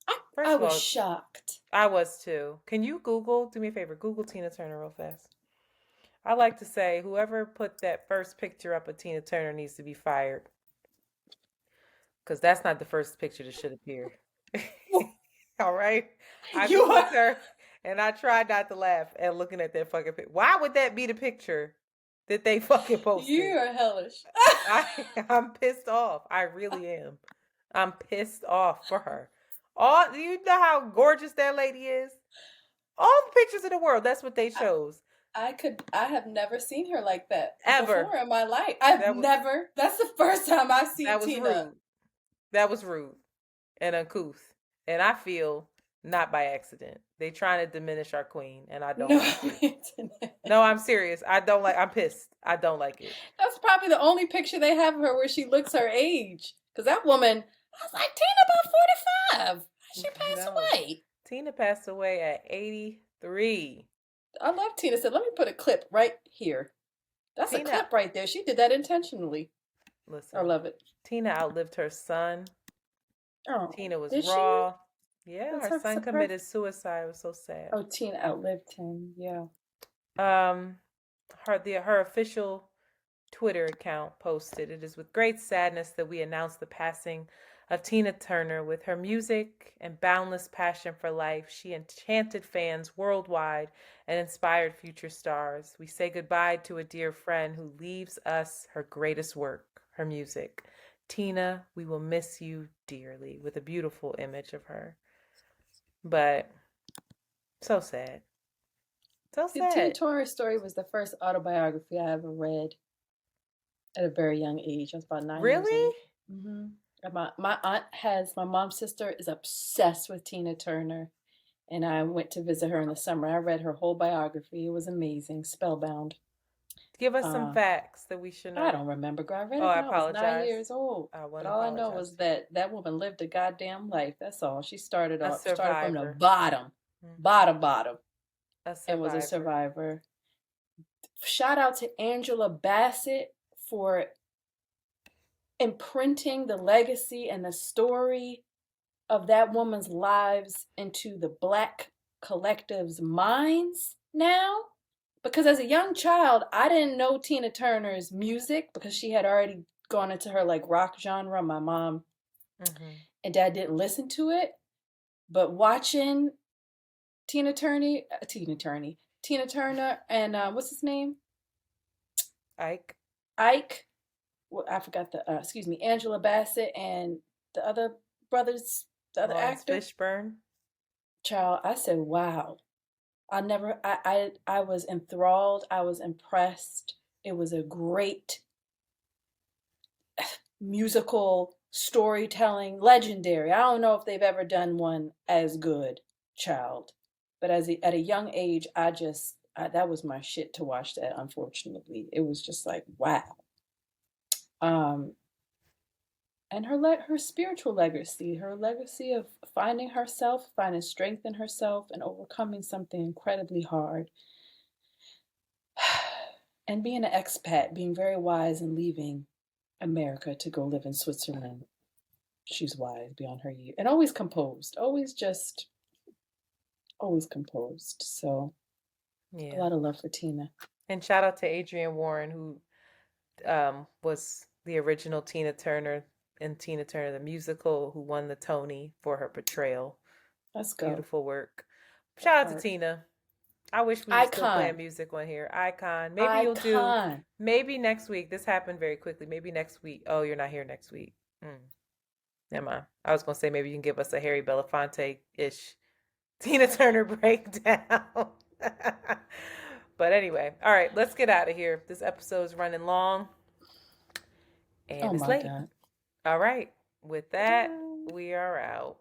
I First of was all, shocked. I was too. Can you do me a favor, Google Tina Turner real fast? I like to say whoever put that first picture up of Tina Turner needs to be fired. Because that's not the first picture that should appear. All right? I You are Googled her and I tried not to laugh at looking at that fucking picture. Why would that be the picture that they fucking you posted? are hellish. I'm pissed off. I really am. I'm pissed off for her. All you know how gorgeous that lady is? All the pictures in the world, that's what they chose. I have never seen her like that Ever. before in my life. I've That was never, that's the first time I've seen that was Tina. rude. That was rude and uncouth. And I feel not by accident. They trying to diminish our queen and I don't No, like it. Antoinette. No, I'm serious. I'm pissed. I don't like it. That's probably the only picture they have of her where she looks her age. Because that woman, I was like, Tina about 45. She passed No. away. Tina passed away at 83. I love Tina. Said, let me put a clip right here. That's a Tina, clip right there. She did that intentionally. I listen. love it. Tina outlived her son. Oh, Tina was did she? raw. Yeah, That's her son committed suicide. It was so sad. Oh, Tina outlived him. Yeah. Um, her official Twitter account posted, "It is with great sadness that we announce the passing of Tina Turner. With her music and boundless passion for life, she enchanted fans worldwide and inspired future stars. We say goodbye to a dear friend who leaves us her greatest work, her music. Tina, we will miss you dearly," with a beautiful image of her. But so sad. So The Tina sad. Turner story was the first autobiography I ever read at a very young age. I was about 9 years Really? old. Mm-hmm. My aunt my mom's sister is obsessed with Tina Turner. And I went to visit her in the summer. I read her whole biography. It was amazing, spellbound. Give us some Uh, facts that we should I know. don't remember, girl. I read Oh, it I when I was nine apologize. years old. I want But to all I know apologize was to you. that woman lived a goddamn life. That's all. She A started from the survivor. bottom, Hmm. bottom, A and was a survivor. survivor. Shout out to Angela Bassett for imprinting the legacy and the story of that woman's lives into the Black collective's minds now. because as a young child, I didn't know Tina Turner's music because she had already gone into her like rock genre. My mom Mm-hmm. and dad didn't listen to it, but watching Tina Turner, and what's his name? Ike. Ike. Well, I forgot the. Excuse me, Angela Bassett and the other brothers, the other Lawrence actor. Fishburne. Child, I said, wow. I never. I was enthralled. I was impressed. It was a great musical storytelling, legendary. I don't know if they've ever done one as good, child. But at a young age, that was my shit to watch that. Unfortunately, it was just like wow. Um, and her spiritual legacy, her legacy of finding herself, finding strength in herself, and overcoming something incredibly hard, and being an expat, being very wise and leaving America to go live in Switzerland. She's wise beyond her years and always composed, always composed. So a Yeah. lot of love for Tina. And shout out to Adrienne Warren, who was the original Tina Turner in Tina Turner the musical, who won the Tony for her portrayal. Let's go. Beautiful work. That Shout out to part. Tina. I wish we were still playing Icon. music on here. Icon. Maybe you'll do. Icon. Maybe next week. This happened very quickly. Maybe next week. Oh, you're not here next week. Never mind. I was gonna say maybe you can give us a Harry Belafonte ish Tina Turner breakdown. But anyway, all right, let's get out of here. This episode is running long and Oh it's my late. God. All right, with that, we are out.